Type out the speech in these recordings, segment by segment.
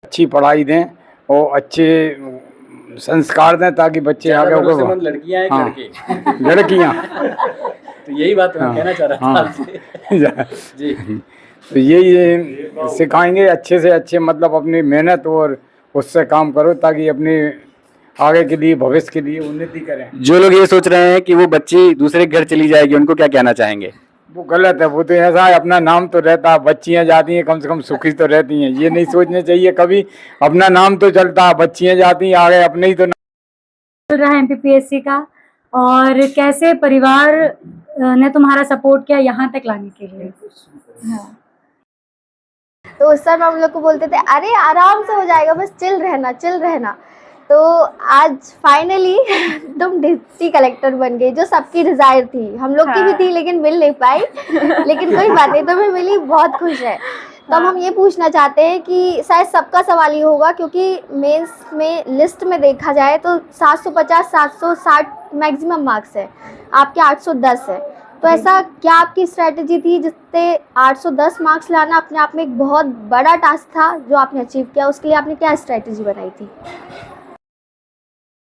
अच्छी पढ़ाई दें और अच्छे संस्कार दें ताकि बच्चे आगे भरोसेमंद लड़कियां हैं हाँ, लड़के लड़कियां तो यही बात मैं कहना चाह रहा था हाँ, आपसे। जी तो यही सिखाएंगे अच्छे से अच्छे, मतलब अपनी मेहनत और उससे काम करो ताकि अपनी आगे के लिए भविष्य के लिए उन्नति करें। जो लोग ये सोच रहे हैं कि वो बच्ची दूसरे के घर चली जाएगी, उनको क्या कहना चाहेंगे? वो गलत है। वो तो ऐसा है, अपना नाम तो रहता है, बच्चियां जाती हैं कम से कम सुखी तो रहती हैं। ये नहीं सोचना चाहिए कभी, अपना नाम तो चलता है, बच्चियां जाती हैं आगे अपने ही तो चल रहा है एमपीपीएससी का, और कैसे परिवार ने तुम्हारा सपोर्ट किया यहाँ तक लाने के लिए? हाँ। तो उस समय हम लोग को बोलते थे अरे आराम से हो जाएगा, बस चिल रहना चिल रहना। तो आज फाइनली तुम डिप्टी कलेक्टर बन गई, जो सबकी डिजायर थी, हम लोग की भी थी लेकिन मिल नहीं पाई। लेकिन कोई बात नहीं, तुम्हें मिली, बहुत खुश है। तो हम ये पूछना चाहते हैं कि शायद सबका सवाल ये होगा, क्योंकि मेंस में लिस्ट में देखा जाए तो 750 760 मैक्सिमम मार्क्स है, आपके 810 है। तो ऐसा क्या आपकी स्ट्रैटेजी थी जिससे 810 मार्क्स लाना अपने आप में एक बहुत बड़ा टास्क था जो आपने अचीव किया, उसके लिए आपने क्या स्ट्रैटेजी बनाई थी?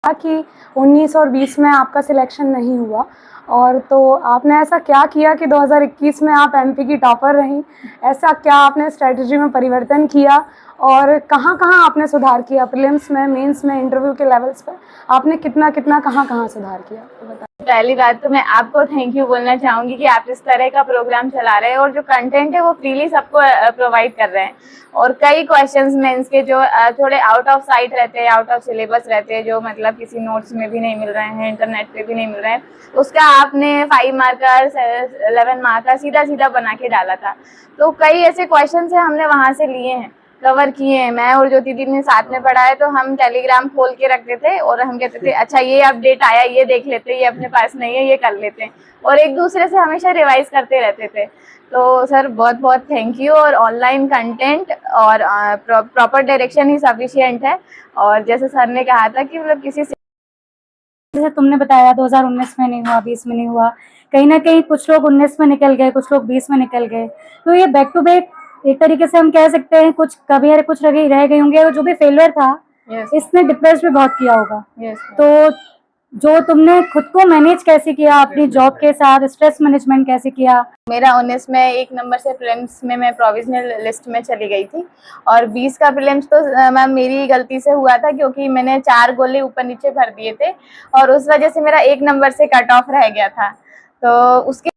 कि 19 और 20 में आपका सिलेक्शन नहीं हुआ, और तो आपने ऐसा क्या किया कि 2021 में आप एमपी की टॉपर रहीं? ऐसा क्या आपने स्ट्रेटजी में परिवर्तन किया और कहाँ कहाँ आपने सुधार किया? प्रीलिम्स में, मेंस में, इंटरव्यू के लेवल्स पे आपने कितना कितना कहाँ कहाँ सुधार किया, तो बताइए। पहली बात तो मैं आपको थैंक यू बोलना चाहूँगी कि आप इस तरह का प्रोग्राम चला रहे हैं और जो कंटेंट है वो फ्रीली सबको प्रोवाइड कर रहे हैं। और कई क्वेश्चंस मेंस के जो थोड़े आउट ऑफ साइट रहते हैं, आउट ऑफ सिलेबस रहते हैं, जो मतलब किसी नोट्स में भी नहीं मिल रहे हैं, इंटरनेट पे भी नहीं मिल रहे हैं, उसका आपने 5 मार्कर 11 मार्कर सीधा सीधा बना के डाला था। तो कई ऐसे क्वेश्चन है हमने वहाँ से लिए हैं, कवर किए हैं। मैं और ज्योति दीदी ने साथ में पढ़ा है, तो हम टेलीग्राम खोल के रखते थे और हम कहते थे अच्छा ये अपडेट आया, ये देख लेते, ये अपने पास नहीं है, ये कर लेते हैं, और एक दूसरे से हमेशा रिवाइज करते रहते थे। तो सर बहुत बहुत थैंक यू। और ऑनलाइन कंटेंट और प्रॉपर डायरेक्शन ही सफिशिएंट है। और जैसे सर ने कहा था कि मतलब किसी से, जैसे तुमने बताया 2019 में नहीं हुआ, 20 में नहीं हुआ, कहीं ना कहीं कुछ लोग 19 में निकल गए, कुछ लोग 20 में निकल गए, तो ये बैक टू बैक एक तरीके से हम कह सकते हैं कुछ कभी कुछ रह गए होंगे, और जो भी फेलियर था इसने डिप्रेस भी बहुत किया होगा। तो जो तुमने खुद को मैनेज कैसे किया अपनी जॉब के साथ, स्ट्रेस मैनेजमेंट कैसे किया? मेरा 19 में 1 नंबर से प्रीलिम्स में मैं प्रोविजनल लिस्ट में चली गई थी, और 20 का प्रीलिम्स तो मैम मेरी गलती से हुआ था, क्योंकि मैंने 4 गोले ऊपर नीचे भर दिए थे और उस वजह से मेरा 1 नंबर से कट ऑफ रह गया था। तो उसके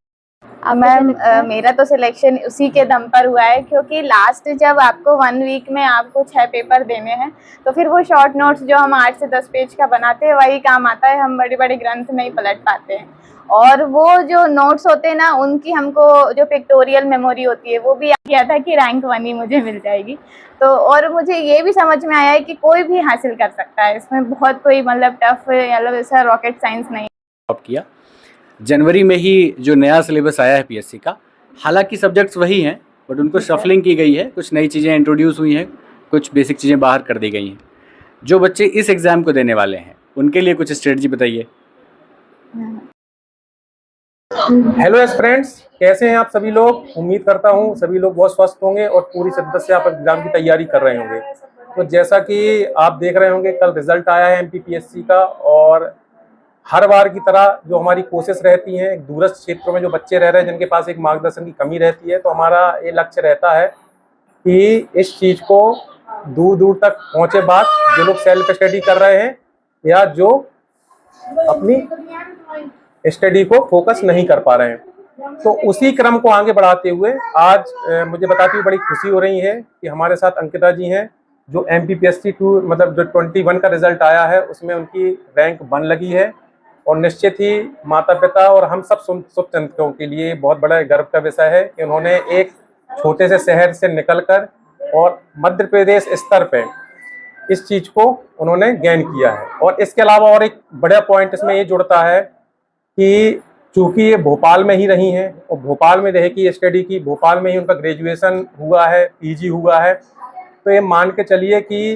मैम मेरा तो सिलेक्शन उसी के दम पर हुआ है, क्योंकि लास्ट जब आपको 1 वीक में आपको 6 पेपर देने हैं, तो फिर वो शॉर्ट नोट्स जो हम 8 से 10 पेज का बनाते हैं वही काम आता है, हम बड़े बड़े ग्रंथ नहीं पलट पाते हैं। और वो जो नोट्स होते हैं ना, उनकी हमको जो पिक्टोरियल मेमोरी होती है वो भी किया था कि रैंक 1 ही मुझे मिल जाएगी। तो और मुझे ये भी समझ में आया है कि कोई भी हासिल कर सकता है, इसमें बहुत कोई मतलब टफ मतलब ऐसा रॉकेट साइंस नहीं। जॉब किया जनवरी में ही जो नया सिलेबस आया है पीएससी का, हालांकि सब्जेक्ट्स वही हैं बट उनको शफलिंग की गई है, कुछ नई चीज़ें इंट्रोड्यूस हुई हैं, कुछ बेसिक चीज़ें बाहर कर दी गई हैं। जो बच्चे इस एग्ज़ाम को देने वाले हैं उनके लिए कुछ स्ट्रेटजी बताइए। हेलो एस्पिरेंट्स, कैसे हैं आप सभी लोग? उम्मीद करता हूं सभी लोग बहुत स्वस्थ होंगे और पूरी शिद्दत से आप एग्जाम की तैयारी कर रहे होंगे। तो जैसा कि आप देख रहे होंगे, कल रिजल्ट आया है एमपीपीएससी का, और हर बार की तरह जो हमारी कोशिश रहती है, दूरस्थ क्षेत्रों में जो बच्चे रह रहे हैं जिनके पास एक मार्गदर्शन की कमी रहती है, तो हमारा ये लक्ष्य रहता है कि इस चीज़ को दूर दूर तक पहुँचे बात, जो लोग सेल्फ स्टडी कर रहे हैं या जो अपनी स्टडी को फोकस नहीं कर पा रहे हैं। तो उसी क्रम को आगे बढ़ाते हुए आज मुझे बताते हुए बड़ी खुशी हो रही है कि हमारे साथ अंकिता जी हैं, जो एमपीपीएससी 2 मतलब जो 21 का रिजल्ट आया है उसमें उनकी रैंक 1 लगी है, और निश्चित ही माता पिता और हम सब शुभचिंतकों के लिए बहुत बड़ा गर्व का विषय है कि उन्होंने एक छोटे से शहर से निकलकर और मध्य प्रदेश स्तर पे इस चीज़ को उन्होंने गेन किया है। और इसके अलावा और एक बड़ा पॉइंट इसमें ये जुड़ता है कि चूंकि ये भोपाल में ही रही हैं और भोपाल में रह की स्टडी की, भोपाल में ही उनका ग्रेजुएशन हुआ है, पीजी हुआ है, तो ये मान के चलिए कि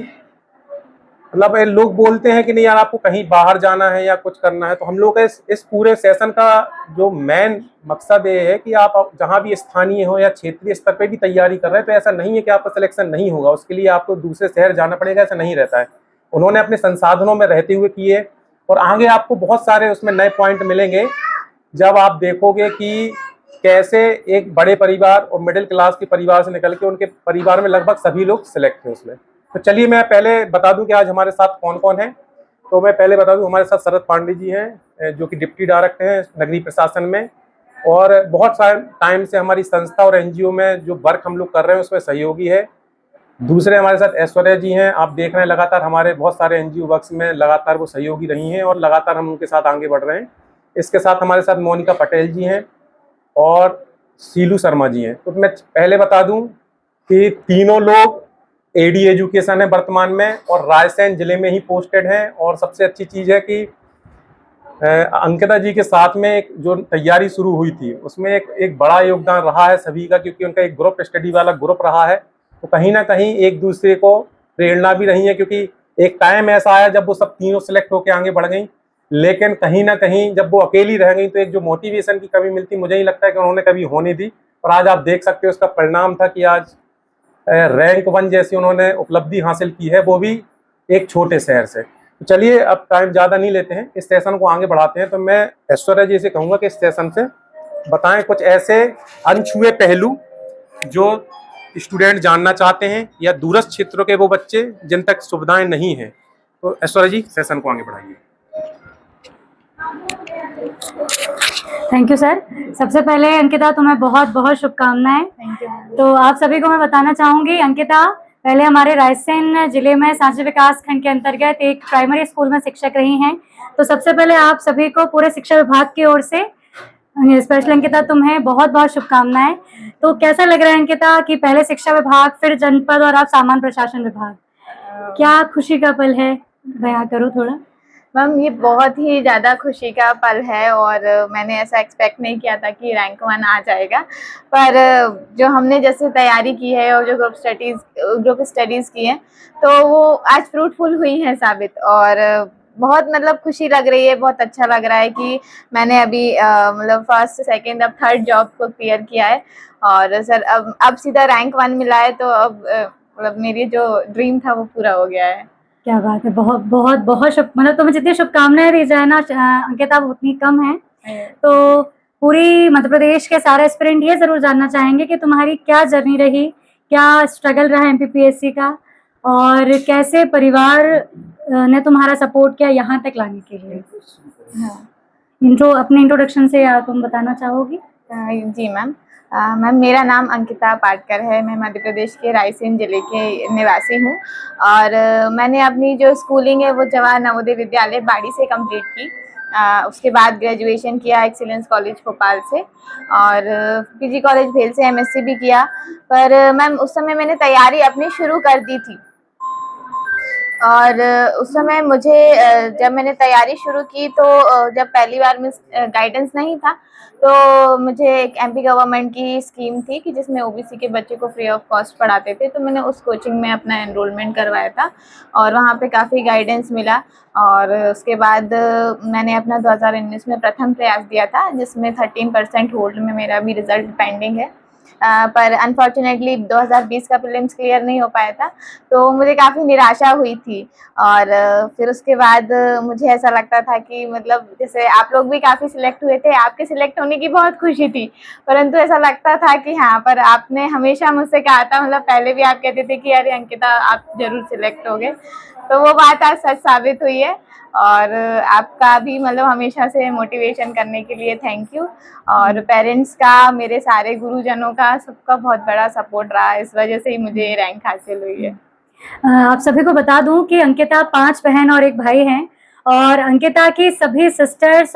मतलब ये लोग बोलते हैं कि नहीं यार आपको कहीं बाहर जाना है या कुछ करना है, तो हम लोग का इस पूरे सेशन का जो मेन मकसद ये है कि आप जहाँ भी स्थानीय हो या क्षेत्रीय स्तर पे भी तैयारी कर रहे हैं तो ऐसा नहीं है कि आपका सिलेक्शन नहीं होगा, उसके लिए आपको दूसरे शहर जाना पड़ेगा, ऐसा नहीं रहता है। उन्होंने अपने संसाधनों में रहते हुए किए और आगे आपको बहुत सारे उसमें नए पॉइंट मिलेंगे जब आप देखोगे कि कैसे एक बड़े परिवार और मिडिल क्लास के परिवार से निकल के उनके परिवार में लगभग सभी लोग सिलेक्ट हैं उसमें। तो चलिए मैं पहले बता दूं कि आज हमारे साथ कौन कौन है। तो मैं पहले बता दूं हमारे साथ शरद पांडे जी हैं जो कि डिप्टी डायरेक्टर हैं नगरीय प्रशासन में, और बहुत सारे टाइम से हमारी संस्था और एनजीओ में जो वर्क हम लोग कर रहे हैं उसमें सहयोगी है। दूसरे हमारे साथ ऐश्वर्या जी हैं, आप देख रहे हैं लगातार हमारे बहुत सारे एनजीओ वर्क्स में लगातार वो सहयोगी रही हैं और लगातार हम उनके साथ आगे बढ़ रहे हैं। इसके साथ हमारे साथ मोनिका पटेल जी हैं और शीलू शर्मा जी हैं। तो मैं पहले बता दूं कि तीनों लोग एडी एजुकेशन है वर्तमान में और रायसेन जिले में ही पोस्टेड हैं। और सबसे अच्छी चीज़ है कि अंकिता जी के साथ में एक जो तैयारी शुरू हुई थी उसमें एक बड़ा योगदान रहा है सभी का, क्योंकि उनका एक ग्रुप स्टडी वाला ग्रुप रहा है। तो कहीं ना कहीं एक दूसरे को प्रेरणा भी रही है, क्योंकि एक टाइम ऐसा आया जब वो सब तीनों सिलेक्ट होकर आगे बढ़ गई, लेकिन कहीं ना कहीं जब वो अकेली रह गई तो एक जो मोटिवेशन की कमी मिलती मुझे नहीं लगता है कि उन्होंने कभी होने दी। और आज आप देख सकते हो उसका परिणाम था कि आज रैंक 1 जैसी उन्होंने उपलब्धि हासिल की है, वो भी एक छोटे शहर से। तो चलिए अब टाइम ज़्यादा नहीं लेते हैं, इस सेशन को आगे बढ़ाते हैं। तो मैं ऐश्वर्या जी से कहूँगा कि इस सेशन से बताएं कुछ ऐसे अनछुए पहलू जो स्टूडेंट जानना चाहते हैं या दूरस्थ क्षेत्रों के वो बच्चे जिन तक सुविधाएं नहीं हैं। तो ऐश्वर्या जी सेशन को आगे बढ़ाइए। Thank you sir. सबसे पहले अंकिता तुम्हें बहुत बहुत शुभकामनाएं। Thank you. तो आप सभी को मैं बताना चाहूँगी, अंकिता पहले हमारे रायसेन जिले में सांची विकास खंड के अंतर्गत एक प्राइमरी स्कूल में शिक्षक रही हैं। तो सबसे पहले आप सभी को पूरे शिक्षा विभाग की ओर से स्पेशल अंकिता तुम्हें बहुत बहुत शुभकामनाएं। तो कैसा लग रहा है अंकिता कि पहले शिक्षा विभाग फिर जनपद और अब सामान्य प्रशासन विभाग, क्या खुशी का पल है, बयां करो थोड़ा। मैम ये बहुत ही ज़्यादा खुशी का पल है और मैंने ऐसा एक्सपेक्ट नहीं किया था कि रैंक 1 आ जाएगा, पर जो हमने जैसे तैयारी की है और जो ग्रुप स्टडीज़ की हैं तो वो आज फ्रूटफुल हुई हैं साबित। और बहुत मतलब खुशी लग रही है, बहुत अच्छा लग रहा है कि मैंने अभी मतलब फर्स्ट सेकंड अब थर्ड जॉब को क्लियर किया है और सर अब सीधा रैंक 1 मिला है। तो अब मतलब मेरी जो ड्रीम था वो पूरा हो गया है। क्या बात है, बहुत बहुत बहुत मतलब तुम्हें जितनी शुभकामनाएं दी जाए ना अंकिता वो उतनी कम है। तो पूरी मध्य प्रदेश के सारे एस्पिरेंट ये जरूर जानना चाहेंगे कि तुम्हारी क्या जर्नी रही, क्या स्ट्रगल रहा एमपीपीएससी का और कैसे परिवार ने तुम्हारा सपोर्ट किया यहाँ तक लाने के लिए। हाँ, अपने इंट्रोडक्शन से तुम बताना चाहोगी? जी मैम। मैम मेरा नाम अंकिता पाटकर है, मैं मध्य प्रदेश के रायसेन जिले के निवासी हूँ और मैंने अपनी जो स्कूलिंग है वो जवाहर नवोदय विद्यालय बाड़ी से कंप्लीट की। उसके बाद ग्रेजुएशन किया एक्सीलेंस कॉलेज भोपाल से और पीजी कॉलेज भेल से एमएससी भी किया। पर मैम उस समय मैंने तैयारी अपनी शुरू कर दी थी और उस समय मुझे जब मैंने तैयारी शुरू की तो जब पहली बार में गाइडेंस नहीं था तो मुझे एक एमपी गवर्नमेंट की स्कीम थी कि जिसमें ओबीसी के बच्चे को फ्री ऑफ कॉस्ट पढ़ाते थे। तो मैंने उस कोचिंग में अपना एनरोलमेंट करवाया था और वहाँ पे काफ़ी गाइडेंस मिला। और उसके बाद मैंने अपना 2019 में प्रथम प्रयास दिया था जिसमें 13% होल्ड में मेरा भी रिजल्ट पेंडिंग है। पर अनफॉर्चुनेटली 2020 का प्रीलिम्स क्लियर नहीं हो पाया था तो मुझे काफ़ी निराशा हुई थी। और फिर उसके बाद मुझे ऐसा लगता था कि मतलब जैसे आप लोग भी काफ़ी सिलेक्ट हुए थे, आपके सिलेक्ट होने की बहुत खुशी थी, परंतु ऐसा लगता था कि हाँ पर आपने हमेशा मुझसे कहा था, मतलब पहले भी आप कहते थे कि अरे अंकिता आप जरूर सिलेक्ट होगे। तो वो बात आज सच साबित हुई है और आपका भी मतलब हमेशा से मोटिवेशन करने के लिए थैंक यू। और पेरेंट्स का, मेरे सारे गुरुजनों का, सबका बहुत बड़ा सपोर्ट रहा, इस वजह से ही मुझे ये रैंक हासिल हुई है। आप सभी को बता दूं कि अंकिता 5 बहन और 1 भाई हैं और अंकिता की सभी सिस्टर्स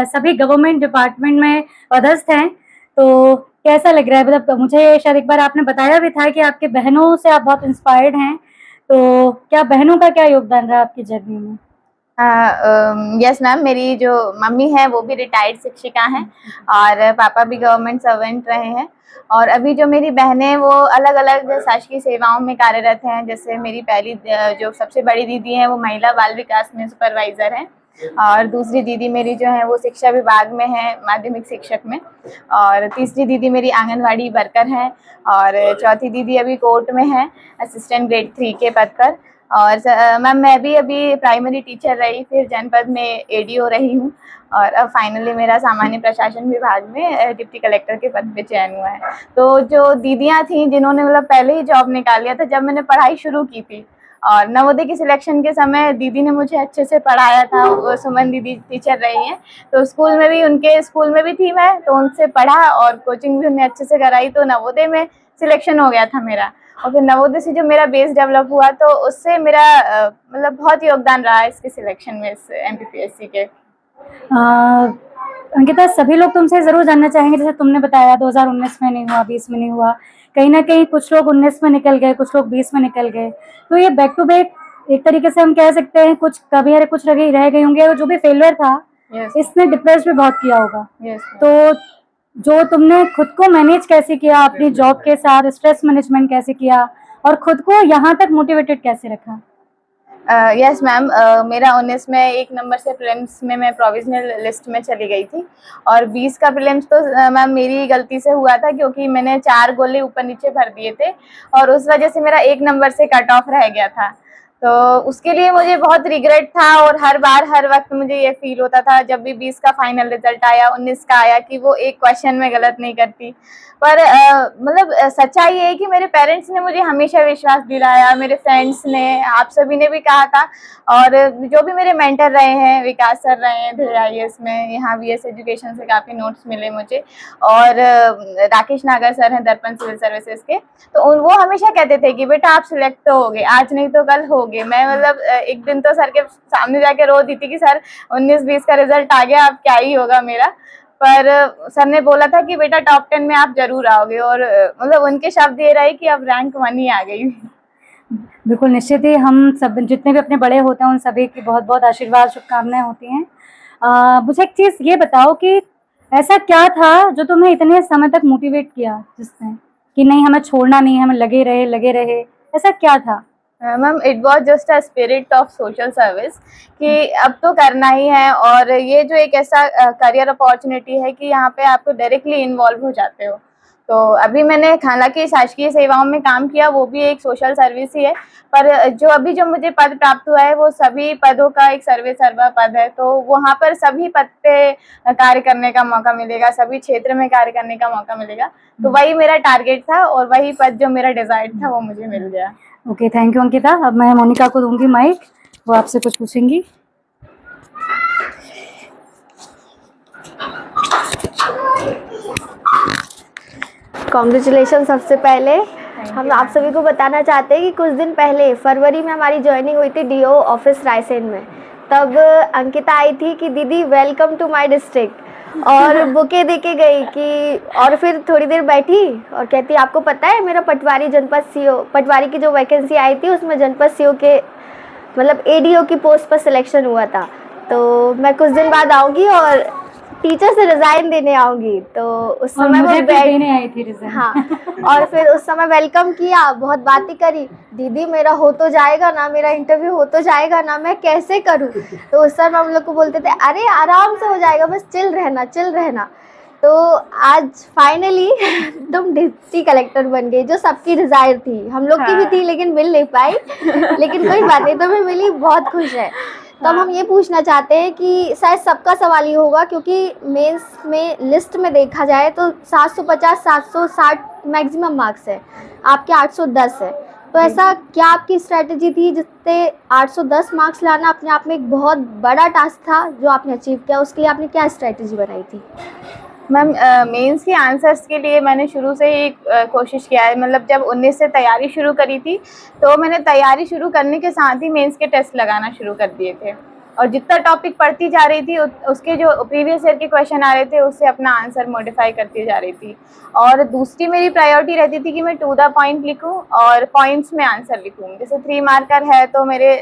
सभी गवर्नमेंट डिपार्टमेंट में पदस्थ हैं। तो कैसा लग रहा है, मतलब मुझे शायद एक बार आपने बताया भी था कि आपके बहनों से आप बहुत इंस्पायर्ड हैं, तो क्या बहनों का क्या योगदान रहा आपकी जर्नी में? यस मैम, मेरी जो मम्मी है वो भी रिटायर्ड शिक्षिका हैं और पापा भी गवर्नमेंट सर्वेंट रहे हैं। और अभी जो मेरी बहनें हैं वो अलग अलग शासकीय सेवाओं में कार्यरत हैं। जैसे मेरी पहली जो सबसे बड़ी दीदी है वो महिला बाल विकास में सुपरवाइजर हैं, और दूसरी दीदी मेरी जो है वो शिक्षा विभाग में है, माध्यमिक शिक्षक में, और तीसरी दीदी मेरी आंगनवाड़ी वर्कर हैं, और चौथी दीदी अभी कोर्ट में है असिस्टेंट ग्रेड 3 के पद पर। और मैम मैं भी अभी प्राइमरी टीचर रही, फिर जनपद में एडीओ रही हूँ, और अब फाइनली मेरा सामान्य प्रशासन विभाग में डिप्टी कलेक्टर के पद पे चयन हुआ है। तो जो दीदियाँ थीं जिन्होंने मतलब पहले ही जॉब निकाल लिया था जब मैंने पढ़ाई शुरू की थी, और नवोदय की सिलेक्शन के समय दीदी ने मुझे अच्छे से पढ़ाया था। वो सुमन दीदी टीचर रही हैं, तो स्कूल में भी उनके स्कूल में भी थी मैं, तो उनसे पढ़ा और कोचिंग भी उन्हें अच्छे से कराई, तो नवोदय में सिलेक्शन हो गया था मेरा। और फिर नवोदय से जो मेरा बेस डेवलप हुआ तो उससे मेरा मतलब बहुत योगदान रहा है इसके सिलेक्शन में, इस MPPSC के। अंकिता, सभी लोग तुमसे ज़रूर जानना चाहेंगे, जैसे तुमने बताया 2019 में नहीं हुआ, 20 में नहीं हुआ, कहीं ना कहीं कुछ लोग 19 में निकल गए, कुछ लोग 20 में निकल गए, तो ये बैक टू बैक एक तरीके से हम कह सकते हैं कुछ कभी कुछ रह गए होंगे, और जो भी फेलियर था इसने डिप्रेस भी बहुत किया होगा। तो जो तुमने खुद को मैनेज कैसे किया अपनी जॉब के साथ, स्ट्रेस मैनेजमेंट कैसे किया, और खुद को यहाँ तक मोटिवेटेड कैसे रखा? यस मैम, मेरा 19 में 1 नंबर से प्रीलिम्स में मैं प्रोविजनल लिस्ट में चली गई थी, और 20 का प्रीलिम्स तो मैम मेरी गलती से हुआ था, क्योंकि मैंने 4 गोले ऊपर नीचे भर दिए थे, और उस वजह से मेरा 1 नंबर से कट ऑफ रह गया था। तो उसके लिए मुझे बहुत रिग्रेट था, और हर वक्त मुझे ये फील होता था जब भी 20 का फाइनल रिजल्ट आया, 19 का आया, कि वो एक क्वेश्चन में गलत नहीं करती। पर मतलब सच्चाई ये है कि मेरे पेरेंट्स ने मुझे हमेशा विश्वास दिलाया, मेरे फ्रेंड्स ने, आप सभी ने भी कहा था, और जो भी मेरे मेंटर रहे हैं, विकास सर रहे हैं IAS में, यहाँ VS एजुकेशन से काफ़ी नोट्स मिले मुझे, और राकेश नागर सर हैं दर्पण सिविल सर्विसेज के, तो वो हमेशा कहते थे कि बेटा आप सिलेक्ट तो होगे, आज नहीं तो कल होगे। मैं मतलब एक दिन तो सर के सामने जाके रो दी थी कि सर 19-20 का रिजल्ट आ गया, अब क्या ही होगा मेरा। पर सर ने बोला था कि बेटा टॉप 10 में आप जरूर आओगे, और मतलब उनके शब्द ये रहे कि अब रैंक 1 ही आ गई। बिल्कुल, निश्चित ही हम सब जितने भी अपने बड़े होते हैं उन सभी की बहुत बहुत आशीर्वाद, शुभकामनाएं होती हैं। मुझे एक चीज़ ये बताओ कि ऐसा क्या था जो तुम्हें इतने समय तक मोटिवेट किया, जिसने कि नहीं हमें छोड़ना नहीं है, हमें लगे रहे, ऐसा क्या था? Ma'am, it was just a spirit of social service, कि अब तो करना ही है, और ये जो एक ऐसा करियर अपॉर्चुनिटी है कि यहाँ पे आप डायरेक्टली इन्वॉल्व हो जाते हो। तो अभी मैंने हालांकि शासकीय सेवाओं में काम किया, वो भी एक सोशल सर्विस ही है, पर जो मुझे पद प्राप्त हुआ है वो सभी पदों का एक सर्वे सर्वा पद है, तो वहाँ पर सभी पद पे कार्य करने का मौका मिलेगा, सभी क्षेत्र में कार्य करने का मौका मिलेगा। तो वही मेरा टारगेट था, और वही पद जो मेरा डिजायर था वो मुझे मिल गया। Okay, thank you Ankita. अब मैं मोनिका को दूंगी माइक, वो आपसे कुछ पूछेंगी। कॉन्ग्रेचुलेशन। सबसे पहले हम आप सभी को बताना चाहते हैं कि कुछ दिन पहले फरवरी में हमारी ज्वाइनिंग हुई थी DO ऑफिस रायसेन में। तब अंकिता आई थी कि दीदी वेलकम टू माय डिस्ट्रिक्ट, और बुके दे के गई कि, और फिर थोड़ी देर बैठी और कहती आपको पता है मेरा पटवारी जनपद CO, पटवारी की जो वैकेंसी आई थी उसमें जनपद CO के मतलब ADO की पोस्ट पर सिलेक्शन हुआ था, तो मैं कुछ दिन बाद आऊँगी और टीचर से रिजाइन देने आऊंगी। तो उस समय वो देने आई थी रिजाइन। हाँ, और फिर उस समय वेलकम किया, बहुत बातें करी, दीदी मेरा हो तो जाएगा ना, मेरा इंटरव्यू हो तो जाएगा ना, मैं कैसे करूँ। तो उस समय हम लोग को बोलते थे अरे आराम से हो जाएगा, बस चिल रहना। तो आज फाइनली तुम डिप्टी कलेक्टर बन गई, जो सबकी डिजायर थी, हम लोग की भी थी लेकिन मिल नहीं पाई, लेकिन कोई बात नहीं, तुम्हें मिली, बहुत खुश है। तो हम ये पूछना चाहते हैं कि शायद सबका सवाल ये होगा, क्योंकि मेंस में लिस्ट में देखा जाए तो 750-760 मैक्सिमम मार्क्स है, आपके 810 है, तो ऐसा क्या आपकी स्ट्रैटेजी थी जिससे 810 मार्क्स लाना अपने आप में एक बहुत बड़ा टास्क था जो आपने अचीव किया, उसके लिए आपने क्या स्ट्रैटेजी बनाई थी? मैम, मेंस के आंसर्स के लिए मैंने शुरू से ही कोशिश किया है, मतलब जब 19 से तैयारी शुरू करी थी तो मैंने तैयारी शुरू करने के साथ ही मेंस के टेस्ट लगाना शुरू कर दिए थे, और जितना टॉपिक पढ़ती जा रही थी उसके जो प्रीवियस ईयर के क्वेश्चन आ रहे थे उससे अपना आंसर मॉडिफाई करती जा रही थी। और दूसरी मेरी प्रायोरिटी रहती थी कि मैं टू द पॉइंट लिखूं और पॉइंट्स में आंसर लिखूं। जैसे 3 मार्कर है तो मेरे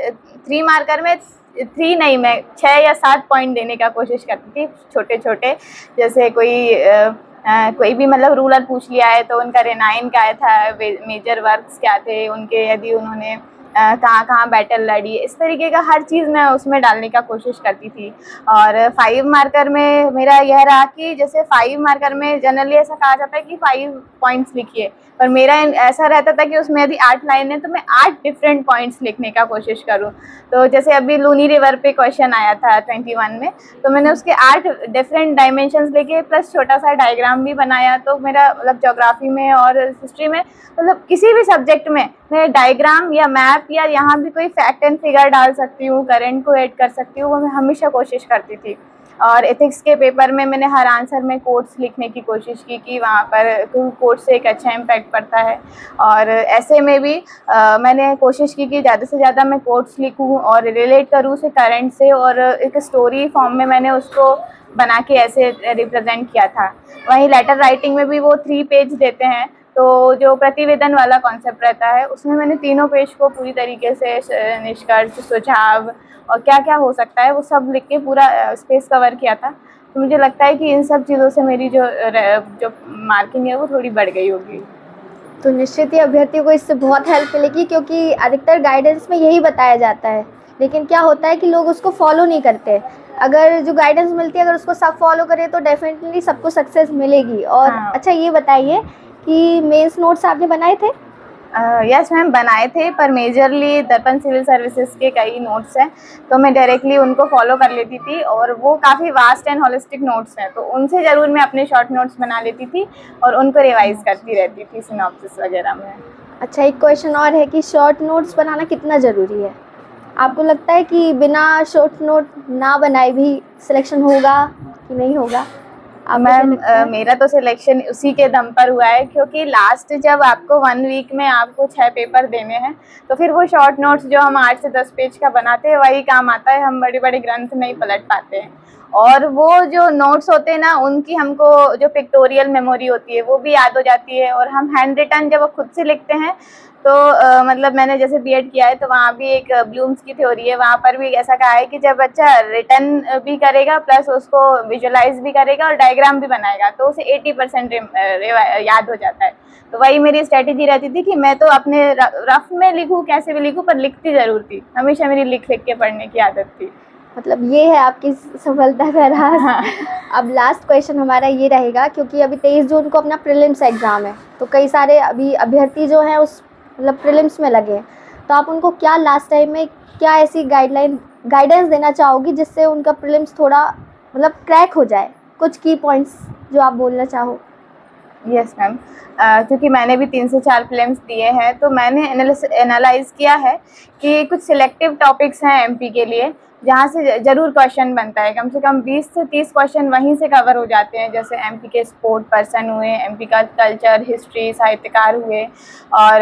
3 मार्कर में 3 नहीं, मैं 6 या 7 पॉइंट देने का कोशिश करती थी, छोटे छोटे। जैसे कोई भी मतलब रूलर पूछ लिया है तो उनका रेनाइन क्या था, मेजर वर्क्स क्या थे उनके, यदि उन्होंने कहाँ कहाँ बैटल लड़ी, इस तरीके का हर चीज़ मैं उसमें डालने का कोशिश करती थी। और 5 मार्कर में मेरा यह रहा कि जैसे 5 मार्कर में जनरली ऐसा कहा जाता है कि 5 पॉइंट्स लिखिए, पर मेरा ऐसा रहता था कि उसमें यदि 8 लाइन है तो मैं 8 डिफरेंट पॉइंट्स लिखने का कोशिश करूं। तो जैसे अभी लूनी रिवर पे क्वेश्चन आया था 21 में, तो मैंने उसके 8 डिफरेंट डायमेंशंस लेके प्लस छोटा सा डायग्राम भी बनाया। तो मेरा मतलब ज्योग्राफी में और हिस्ट्री में, मतलब किसी भी सब्जेक्ट में मैं डायग्राम या मैप या यहाँ भी कोई फैक्ट एंड फिगर डाल सकती हूँ, करंट को ऐड कर सकती हूँ, वो मैं हमेशा कोशिश करती थी। और एथिक्स के पेपर में मैंने हर आंसर में कोट्स लिखने की कोशिश की कि वहाँ पर कोट से एक अच्छा इम्पैक्ट पड़ता है। और ऐसे में भी मैंने कोशिश की कि ज़्यादा से ज़्यादा मैं कोट्स लिखूँ और रिलेट करूँ उसे करंट से, और एक स्टोरी फॉर्म में मैंने उसको बना के ऐसे रिप्रेजेंट किया था। वहीं लेटर राइटिंग में भी वो 3 पेज देते हैं, तो जो प्रतिवेदन वाला कॉन्सेप्ट रहता है उसमें मैंने तीनों पेज को पूरी तरीके से निष्कर्ष, सुझाव और क्या क्या हो सकता है वो सब लिख के पूरा स्पेस कवर किया था। तो मुझे लगता है कि इन सब चीज़ों से मेरी जो मार्किंग है वो थोड़ी बढ़ गई होगी। तो निश्चित ही अभ्यर्थियों को इससे बहुत हेल्प मिलेगी, क्योंकि अधिकतर गाइडेंस में यही बताया जाता है, लेकिन क्या होता है कि लोग उसको फॉलो नहीं करते। अगर जो गाइडेंस मिलती है अगर उसको सब फॉलो करें तो डेफिनेटली सबको सक्सेस मिलेगी। और हाँ। अच्छा ये बताइए कि मेंस नोट्स आपने बनाए थे? यस मैम, बनाए थे, पर मेजरली दर्पण सिविल सर्विसेज के कई नोट्स हैं तो मैं डायरेक्टली उनको फॉलो कर लेती थी, और वो काफ़ी वास्ट एंड होलिस्टिक नोट्स हैं तो उनसे ज़रूर मैं अपने शॉर्ट नोट्स बना लेती थी और उनको रिवाइज करती रहती थी सिनॉप्सिस वगैरह में। अच्छा, एक क्वेश्चन और है कि शॉर्ट नोट्स बनाना कितना ज़रूरी है? आपको लगता है कि बिना शॉर्ट नोट ना बनाए भी सिलेक्शन होगा कि नहीं होगा? मैम मेरा तो सिलेक्शन उसी के दम पर हुआ है, क्योंकि लास्ट जब आपको 1 वीक में आपको 6 पेपर देने हैं तो फिर वो शॉर्ट नोट्स जो हम 8 से 10 पेज का बनाते हैं वही काम आता है, हम बड़े बड़े ग्रंथ नहीं पलट पाते हैं। और वो जो नोट्स होते हैं ना उनकी हमको जो पिक्टोरियल मेमोरी होती है वो भी याद हो जाती है, और हम हैंड रिटन जब वो खुद से लिखते हैं तो मतलब मैंने जैसे बीएड किया है तो वहाँ भी एक ब्लूम्स की थ्योरी है, वहाँ पर भी ऐसा कहा है कि जब बच्चा रिटन भी करेगा प्लस उसको विजुअलाइज भी करेगा और डायग्राम भी बनाएगा तो उसे 80% याद हो जाता है। तो वही मेरी स्ट्रेटेजी रहती थी कि मैं तो अपने रफ में लिखूँ, कैसे भी लिखूँ, पर लिखती ज़रूर थी, हमेशा मेरी लिख लिख के पढ़ने की आदत थी। मतलब ये है आपकी सफलता का राज। अब लास्ट क्वेश्चन हमारा ये रहेगा, क्योंकि अभी 23 जून को अपना प्रीलिम्स एग्ज़ाम है तो कई सारे अभी अभ्यर्थी जो हैं उस मतलब प्रीलिम्स में लगे हैं, तो आप उनको क्या लास्ट टाइम में क्या ऐसी गाइडेंस देना चाहोगी जिससे उनका प्रीलिम्स थोड़ा मतलब क्रैक हो जाए? कुछ की पॉइंट्स जो आप बोलना चाहो। यस मैम, क्योंकि मैंने भी 3 से 4 प्रीलिम्स दिए हैं तो मैंने एनालाइज किया है कि कुछ सिलेक्टिव टॉपिक्स हैं एमपी के लिए जहाँ से ज़रूर क्वेश्चन बनता है, कम से कम 20 से 30 क्वेश्चन वहीं से कवर हो जाते हैं। जैसे एमपी के स्पोर्ट पर्सन हुए, एमपी का कल्चर, हिस्ट्री, साहित्यकार हुए, और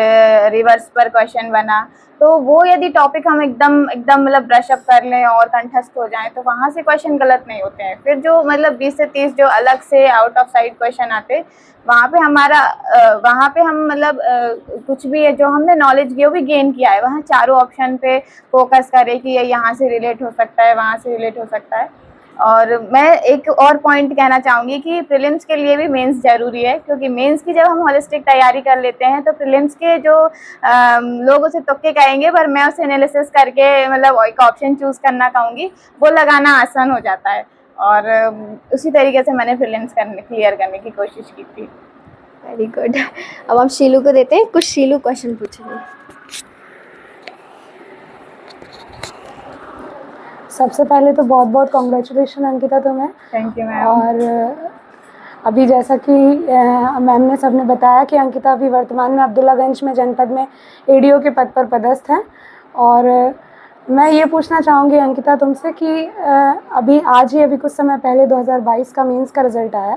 रिवर्स पर क्वेश्चन बना, तो वो यदि टॉपिक हम एकदम मतलब ब्रश अप कर लें और कंठस्थ हो जाएं तो वहाँ से क्वेश्चन गलत नहीं होते हैं। फिर जो मतलब 20 से 30 जो अलग से आउट ऑफ साइड क्वेश्चन आते, वहाँ पे हम मतलब कुछ भी है जो हमने नॉलेज की वो भी गेन किया है, वहाँ चारों ऑप्शन पे फोकस करें कि ये यहाँ से रिलेट हो सकता है, वहाँ से रिलेट हो सकता है। और मैं एक और पॉइंट कहना चाहूँगी कि प्रीलिम्स के लिए भी मेंस ज़रूरी है, क्योंकि मेंस की जब हम होलिस्टिक तैयारी कर लेते हैं तो प्रीलिम्स के जो लोग उसे तुक्के कहेंगे, पर मैं उसे एनालिसिस करके मतलब एक ऑप्शन चूज़ करना कहूँगी, वो लगाना आसान हो जाता है। और उसी तरीके से मैंने प्रीलिम्स क्लियर करने की कोशिश की थी। Very good. अब हम शीलू को देते हैं, कुछ शीलू क्वेश्चन पूछेंगे। सबसे पहले तो बहुत बहुत कॉन्ग्रेचुलेशन अंकिता तुम्हें। Thank you ma'am. और अभी जैसा कि मैम ने सबने बताया कि अंकिता अभी वर्तमान में अब्दुल्लागंज में जनपद में एडीओ के पद पर पदस्थ हैं। और मैं ये पूछना चाहूँगी अंकिता तुमसे कि अभी कुछ समय पहले 2022 का मेंस का रिजल्ट आया,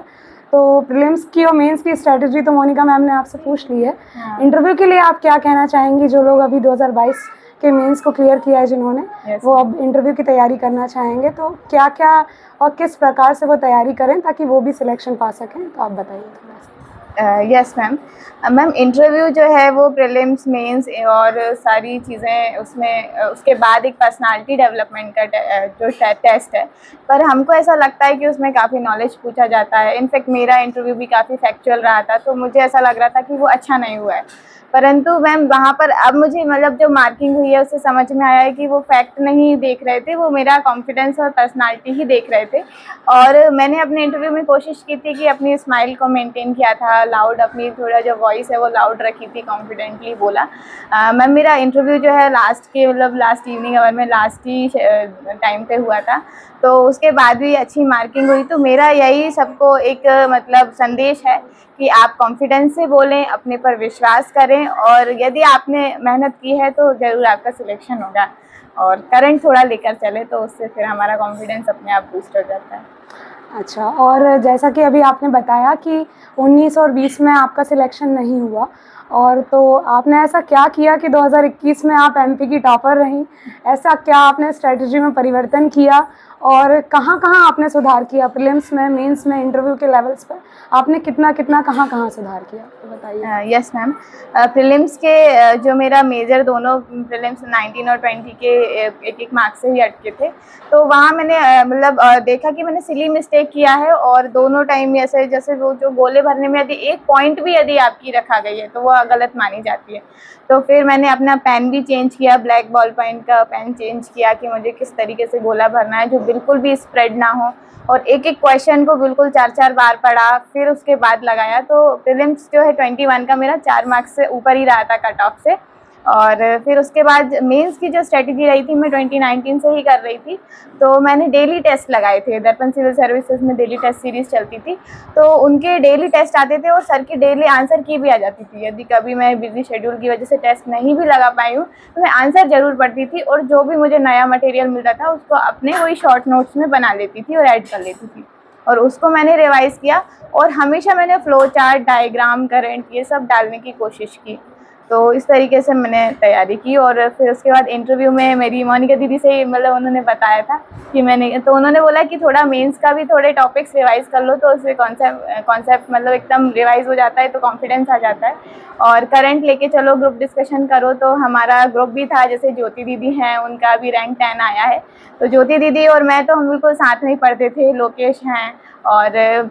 तो प्रीलिम्स की और मेंस की स्ट्रेटजी तो मोनिका मैम ने आपसे पूछ ली है। इंटरव्यू के लिए आप क्या कहना चाहेंगी? जो लोग अभी 2022 के मेंस को क्लियर किया है जिन्होंने, वो अब इंटरव्यू की तैयारी करना चाहेंगे, तो क्या क्या और किस प्रकार से वो तैयारी करें ताकि वो भी सिलेक्शन पा सकें, तो आप बताइए थोड़ा सा। Yes ma'am. मैम इंटरव्यू जो है वो प्रीलिम्स मेंस और सारी चीज़ें उसमें उसके बाद एक पर्सनालिटी डेवलपमेंट का जो टेस्ट है, पर हमको ऐसा लगता है कि उसमें काफ़ी नॉलेज पूछा जाता है। इनफैक्ट मेरा इंटरव्यू भी काफ़ी फैक्चुअल रहा था, तो मुझे ऐसा लग रहा था कि वो अच्छा नहीं हुआ है। परंतु मैम वहाँ पर अब मुझे मतलब जो मार्किंग हुई है उससे समझ में आया है कि वो फैक्ट नहीं देख रहे थे, वो मेरा कॉन्फिडेंस और पर्सनालिटी ही देख रहे थे। और मैंने अपने इंटरव्यू में कोशिश की थी कि अपनी स्माइल को मेंटेन किया था, लाउड अपनी थोड़ा जो वॉइस है वो लाउड रखी थी, कॉन्फिडेंटली बोला। मैम मेरा इंटरव्यू जो है लास्ट इवनिंग आवर में लास्ट ही टाइम पे हुआ था, तो उसके बाद भी अच्छी मार्किंग हुई। तो मेरा यही सबको एक मतलब संदेश है कि आप कॉन्फिडेंस से बोलें, अपने पर विश्वास करें, और यदि आपने मेहनत की है तो ज़रूर आपका सिलेक्शन होगा। और करंट थोड़ा लेकर चले तो उससे फिर हमारा कॉन्फिडेंस अपने आप बूस्ट हो जाता है। अच्छा, और जैसा कि अभी आपने बताया कि 19 और 20 में आपका सिलेक्शन नहीं हुआ, और तो आपने ऐसा क्या किया कि 2021 में आप एमपी की टॉपर रहीं? ऐसा क्या आपने स्ट्रेटजी में परिवर्तन किया और कहाँ-कहाँ आपने सुधार किया? प्रीलिम्स में, मेंस में, इंटरव्यू के लेवल्स पे आपने कितना-कितना कहाँ-कहाँ सुधार किया? तो बताइए। Yes ma'am. प्रीलिम्स के जो मेरा मेजर दोनों प्रीलिम्स 19 और 20 के एक मार्क्स से ही अटके थे, तो वहाँ मैंने मतलब देखा कि मैंने सिली मिस्टेक किया है, और दोनों टाइम ऐसे जैसे वो जो गोले भरने में यदि एक पॉइंट भी यदि आपकी रखा गई है तो वो गलत मानी जाती है। तो फिर मैंने अपना पेन भी चेंज किया, ब्लैक बॉल पॉइंट का पेन चेंज किया कि मुझे किस तरीके से गोला भरना है जो बिल्कुल भी स्प्रेड ना हो, और एक एक क्वेश्चन को बिल्कुल 4-4 बार पढ़ा, फिर उसके बाद लगाया। तो प्रीलिम्स जो है 21 का मेरा 4 मार्क्स से ऊपर ही रहा था कट ऑफ से। और फिर उसके बाद मेंस की जो स्ट्रेटजी रही थी मैं 2019 से ही कर रही थी, तो मैंने डेली टेस्ट लगाए थे। दर्पण सिविल सर्विसेज में डेली टेस्ट सीरीज़ चलती थी, तो उनके डेली टेस्ट आते थे और सर की डेली आंसर की भी आ जाती थी। यदि कभी मैं बिजी शेड्यूल की वजह से टेस्ट नहीं भी लगा पाई हूँ तो मैं आंसर ज़रूर पढ़ती थी, और जो भी मुझे नया मटेरियल मिलता था उसको अपने वही शॉर्ट नोट्स में बना लेती थी और ऐड कर लेती थी, और उसको मैंने रिवाइज़ किया। और हमेशा मैंने फ्लो चार्ट, डायग्राम, करंट ये सब डालने की कोशिश की। तो इस तरीके से मैंने तैयारी की। और फिर उसके बाद इंटरव्यू में मेरी मोनिका दीदी से मतलब उन्होंने बताया था कि तो उन्होंने बोला कि थोड़ा मेंस का भी थोड़े टॉपिक्स रिवाइज़ कर लो, तो उससे कॉन्सेप्ट मतलब एकदम रिवाइज़ हो जाता है, तो कॉन्फिडेंस आ जाता है। और करंट लेके चलो, ग्रुप डिस्कशन करो, तो हमारा ग्रुप भी था, जैसे ज्योति दीदी हैं उनका भी रैंक 10 आया है, तो ज्योति दीदी और मैं तो हम बिल्कुल साथ में ही पढ़ते थे। लोकेश हैं और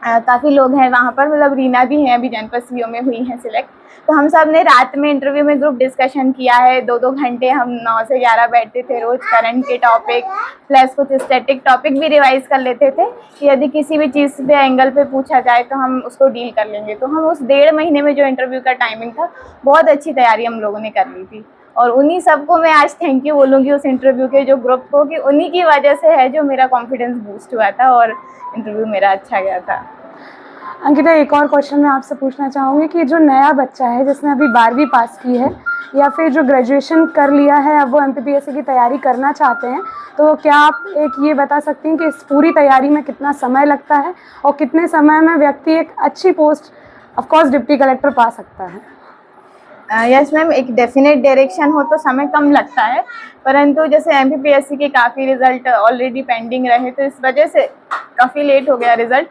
काफ़ी लोग हैं वहाँ पर, मतलब रीना भी हैं, अभी जनपद सीओ में हुई हैं सिलेक्ट। तो हम सब ने रात में इंटरव्यू में ग्रुप डिस्कशन किया है, 2-2 घंटे हम 9 से 11 बैठते थे रोज़, करंट के टॉपिक प्लस कुछ स्टैटिक टॉपिक भी रिवाइज़ कर लेते थे कि यदि किसी भी चीज़ पे एंगल पे पूछा जाए तो हम उसको डील कर लेंगे। तो हम उस 1.5 महीने में जो इंटरव्यू का टाइमिंग था, बहुत अच्छी तैयारी हम लोगों ने कर ली थी। और उन्हीं सबको मैं आज थैंक यू बोलूँगी, उस इंटरव्यू के जो ग्रुप को, कि उन्हीं की वजह से है जो मेरा कॉन्फिडेंस बूस्ट हुआ था और इंटरव्यू मेरा अच्छा गया था। अंकिता, एक और क्वेश्चन मैं आपसे पूछना चाहूँगी कि जो नया बच्चा है जिसने अभी 12वीं पास की है या फिर जो ग्रेजुएशन कर लिया है, अब वो एमपीपीएससी की तैयारी करना चाहते हैं, तो क्या आप एक ये बता सकती हैं कि इस पूरी तैयारी में कितना समय लगता है और कितने समय में व्यक्ति एक अच्छी post, of course deputy collector, पा सकता है? यस मैम, एक डेफिनेट डायरेक्शन हो तो समय कम लगता है, परंतु जैसे एमपीपीएससी के काफ़ी रिजल्ट ऑलरेडी पेंडिंग रहे, तो इस वजह से काफ़ी लेट हो गया रिजल्ट।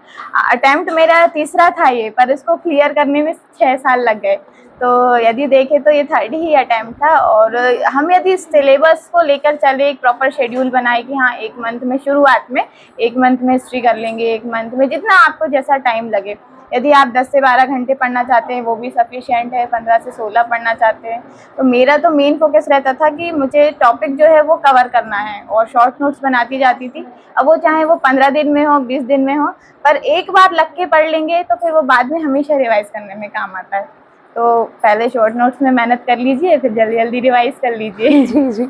अटैम्प्ट मेरा तीसरा था ये, पर इसको क्लियर करने में 6 साल लग गए। तो यदि देखें तो ये 3rd ही अटैम्प्ट था। और हम यदि सिलेबस को लेकर चले, एक प्रॉपर शेड्यूल बनाए कि हाँ 1 मंथ में, शुरुआत में 1 मंथ में हिस्ट्री कर लेंगे, 1 मंथ में जितना आपको जैसा टाइम लगे। यदि आप 10 से 12 घंटे पढ़ना चाहते हैं वो भी सफिशिएंट है, 15 से 16 पढ़ना चाहते हैं। तो मेरा तो मेन फोकस रहता था कि मुझे टॉपिक जो है वो कवर करना है, और शॉर्ट नोट्स बनाती जाती थी। अब वो चाहे वो 15 दिन में हो, 20 दिन में हो, पर एक बार लग के पढ़ लेंगे तो फिर वो बाद में हमेशा रिवाइज़ करने में काम आता है। तो पहले शॉर्ट नोट्स में मेहनत कर लीजिए, फिर जल्दी जल्दी रिवाइज़ कर लीजिए। जी जी।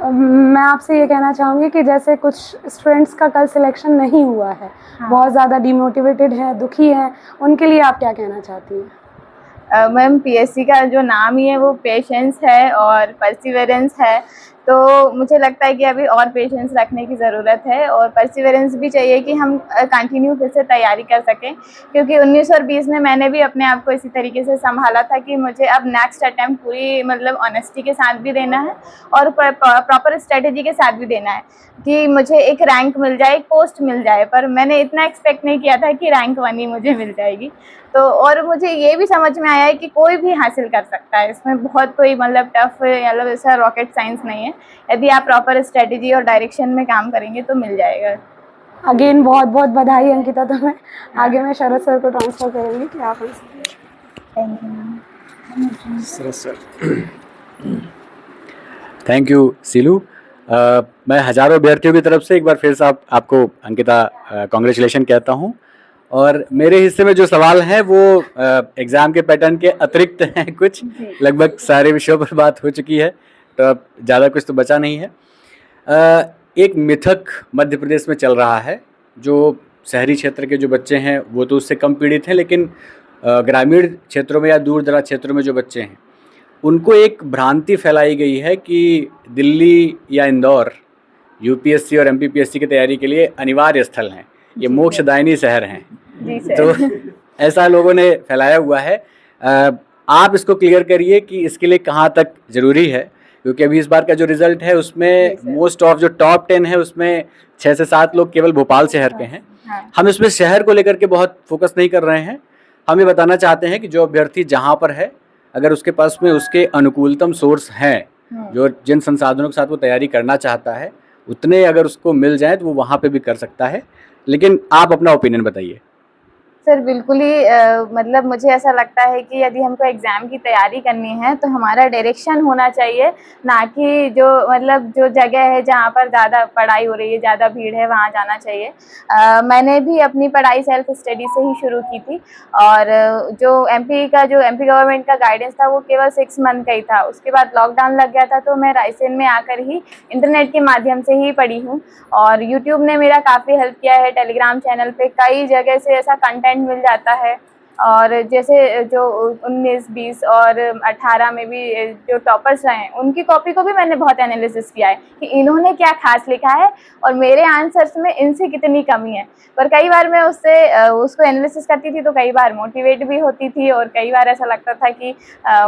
मैं आपसे ये कहना चाहूँगी कि जैसे कुछ स्टूडेंट्स का कल सिलेक्शन नहीं हुआ है, हाँ। बहुत ज़्यादा डिमोटिवेटेड हैं, दुखी हैं, उनके लिए आप क्या कहना चाहती हैं? मैम पीएससी का जो नाम ही है वो पेशेंस है और परसिवरेंस है। तो मुझे लगता है कि अभी और पेशेंस रखने की ज़रूरत है और परसिवरेंस भी चाहिए कि हम कंटिन्यू फिर से तैयारी कर सकें, क्योंकि 19 और 20 में मैंने भी अपने आप को इसी तरीके से संभाला था कि मुझे अब नेक्स्ट अटैम्प्ट पूरी मतलब ऑनेस्टी के साथ भी देना है और प्रॉपर स्ट्रेटेजी के साथ भी देना है कि मुझे एक रैंक मिल जाए, एक पोस्ट मिल जाए। पर मैंने इतना एक्सपेक्ट नहीं किया था कि रैंक 1 ही मुझे मिल जाएगी। तो और मुझे ये भी समझ में आया है कि कोई भी हासिल कर सकता है, इसमें बहुत कोई मतलब टफ मतलब ऐसा रॉकेट साइंस नहीं है। यदि आप प्रॉपर स्ट्रेटेजी और डायरेक्शन में काम करेंगे तो मिल जाएगा। अगेन बहुत बहुत बधाई अंकिता तुम्हें। आगे मैं शरद सर को ट्रांसफ़र करूँगी कि आप थैंक यू सीलू। मैं हज़ारों अभ्यर्थियों की तरफ से एक बार फिर से आपको अंकिता कॉन्ग्रेचुलेशन कहता हूँ। और मेरे हिस्से में जो सवाल हैं वो एग्ज़ाम के पैटर्न के अतिरिक्त हैं, कुछ लगभग सारे विषयों पर बात हो चुकी है, तो अब ज़्यादा कुछ तो बचा नहीं है। एक मिथक मध्य प्रदेश में चल रहा है, जो शहरी क्षेत्र के जो बच्चे हैं वो तो उससे कम पीड़ित हैं, लेकिन ग्रामीण क्षेत्रों में या दूर दराज क्षेत्रों में जो बच्चे हैं उनको एक भ्रांति फैलाई गई है कि दिल्ली या इंदौर यूपीएससी और एमपीपीएससी की तैयारी के लिए अनिवार्य स्थल हैं, ये मोक्षदायिनी शहर हैं। जी सर। तो ऐसा लोगों ने फैलाया हुआ है। आप इसको क्लियर करिए कि इसके लिए कहाँ तक ज़रूरी है, क्योंकि अभी इस बार का जो रिज़ल्ट है उसमें मोस्ट ऑफ जो टॉप 10 है उसमें 6 से 7 लोग केवल भोपाल शहर के हैं। हम इसमें शहर को लेकर के बहुत फोकस नहीं कर रहे हैं। हम ये बताना चाहते हैं कि जो अभ्यर्थी जहाँ पर है, अगर उसके पास में उसके अनुकूलतम सोर्स हैं, जो जिन संसाधनों के साथ वो तैयारी करना चाहता है उतने अगर उसको मिल जाए तो वो वहाँ पे भी कर सकता है। लेकिन आप अपना ओपिनियन बताइए। सर बिल्कुल ही मतलब मुझे ऐसा लगता है कि यदि हमको एग्ज़ाम की तैयारी करनी है तो हमारा डायरेक्शन होना चाहिए, ना कि जो मतलब जो जगह है जहाँ पर ज़्यादा पढ़ाई हो रही है, ज़्यादा भीड़ है, वहाँ जाना चाहिए। मैंने भी अपनी पढ़ाई सेल्फ स्टडी से ही शुरू की थी और जो एमपी गवर्नमेंट का गाइडेंस था वो केवल 6 मंथ का ही था। उसके बाद लॉकडाउन लग गया था तो मैं रायसेन में आकर ही इंटरनेट के माध्यम से ही पढ़ी हूँ और यूट्यूब ने मेरा काफ़ी हेल्प किया है। टेलीग्राम चैनल पे कई जगह से ऐसा कंटेंट मिल जाता है और जैसे जो 19, 20 और 18 में भी जो टॉपर्स रहे हैं उनकी कॉपी को भी मैंने बहुत एनालिसिस किया है कि इन्होंने क्या खास लिखा है और मेरे आंसर्स में इनसे कितनी कमी है। पर कई बार मैं उसको एनालिसिस करती थी तो कई बार मोटिवेट भी होती थी और कई बार ऐसा लगता था कि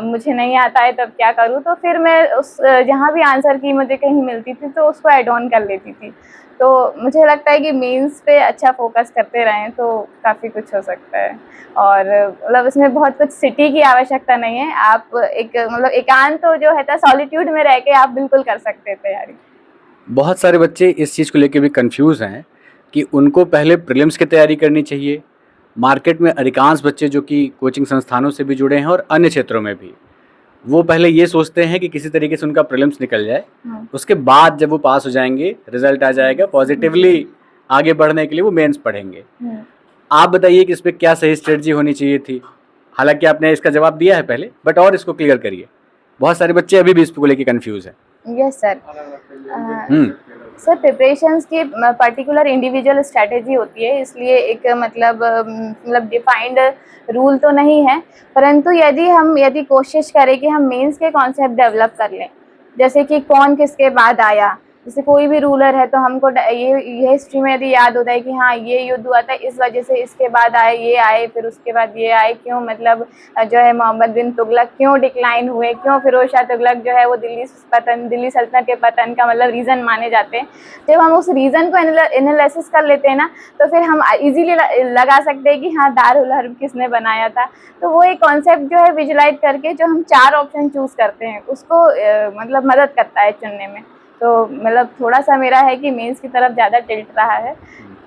मुझे नहीं आता है तब क्या करूँ, तो फिर मैं जहाँ भी आंसर की मुझे कहीं मिलती थी तो उसको ऐड ऑन कर लेती थी। तो मुझे लगता है कि मेंस पे अच्छा फोकस करते रहें तो काफ़ी कुछ हो सकता है और मतलब इसमें बहुत कुछ सिटी की आवश्यकता नहीं है। आप एक मतलब एकांत तो जो है सॉलिट्यूड में रह के आप बिल्कुल कर सकते हैं तैयारी। बहुत सारे बच्चे इस चीज़ को लेकर भी कंफ्यूज हैं कि उनको पहले प्रीलिम्स की तैयारी करनी चाहिए। मार्केट में अधिकांश बच्चे जो कि कोचिंग संस्थानों से भी जुड़े हैं और अन्य क्षेत्रों में भी, वो पहले ये सोचते हैं कि किसी तरीके से उनका प्रीलिम्स निकल जाए, उसके बाद जब वो पास हो जाएंगे, रिजल्ट आ जाएगा, पॉजिटिवली आगे बढ़ने के लिए वो मेंस पढ़ेंगे। आप बताइए कि इस पर क्या सही स्ट्रेटजी होनी चाहिए थी। हालांकि आपने इसका जवाब दिया है पहले, बट और इसको क्लियर करिए। बहुत सारे बच्चे अभी भी इसको लेके कंफ्यूज हैं। Yes sir. सर प्रिपरेशंस की पर्टिकुलर इंडिविजुअल स्ट्रैटेजी होती है, इसलिए एक मतलब डिफाइंड रूल तो नहीं है, परंतु यदि कोशिश करें कि हम मेंस के कॉन्सेप्ट डेवलप कर लें, जैसे कि कौन किसके बाद आया, जैसे कोई भी रूलर है तो हमको ये हिस्ट्री में यदि याद होता है कि हाँ ये युद्ध हुआ था इस वजह से, इसके बाद आए फिर उसके बाद ये आए, क्यों मतलब जो है मोहम्मद बिन तुगलक क्यों डिक्लाइन हुए, क्यों फिरोज शाह तुगलक जो है वो दिल्ली सल्तनत के पतन का मतलब रीज़न माने जाते हैं। जब हम उस रीज़न को एनालिसिस कर लेते हैं ना तो फिर हम इजीली लगा सकते हैं कि हाँ दारुल हर्ब किसने बनाया था। तो वो एक कॉन्सेप्ट जो है विजुलाइज करके जो हम 4 ऑप्शन चूज़ करते हैं उसको मतलब मदद करता है चुनने में। तो मतलब थोड़ा सा मेरा है कि मेंस की तरफ ज़्यादा टिल्ट रहा है।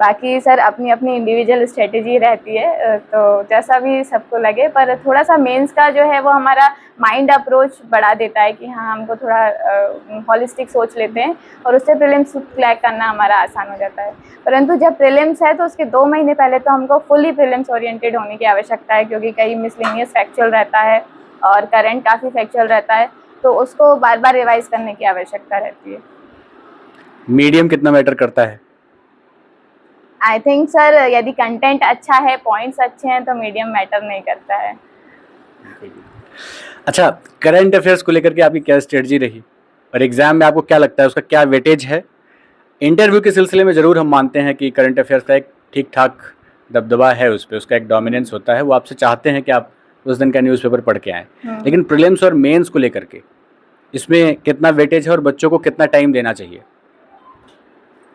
बाकी सर अपनी अपनी इंडिविजुअल स्ट्रेटेजी रहती है, तो जैसा भी सबको लगे, पर थोड़ा सा मेंस का जो है वो हमारा माइंड अप्रोच बढ़ा देता है कि हाँ हमको थोड़ा हॉलिस्टिक सोच लेते हैं और उससे प्रीलिम्स क्रैक करना हमारा आसान हो जाता है। परंतु जब प्रीलिम्स है तो उसके 2 महीने पहले तो हमको फुली प्रीलिम्स ओरिएंटेड होने की आवश्यकता है, क्योंकि कई मिसलेनियस फैक्चुअल रहता है और करंट काफ़ी फैक्चुअल रहता है, तो उसको बार बार रिवाइज करने की आवश्यकता रहती है। मीडियम कितना मैटर करता है? आई थिंक सर यदि कंटेंट अच्छा है, पॉइंट्स अच्छे हैं तो मीडियम मैटर नहीं करता है। अच्छा, करंट अफेयर्स को लेकर के आपकी क्या स्ट्रेटजी रही? और एग्ज़ाम में आपको क्या लगता है उसका क्या वेटेज है? इंटरव्यू के सिलसिले में ज़रूर हम मानते हैं कि करंट अफेयर्स का एक ठीक ठाक दबदबा है उस पर, उसका एक डोमिनेंस होता है, वो आपसे चाहते हैं कि आप उस दिन का न्यूज़पेपर पढ़ के आएँ। लेकिन प्रीलिम्स और मेंस को लेकर के इसमें कितना वेटेज है और बच्चों को कितना टाइम देना चाहिए?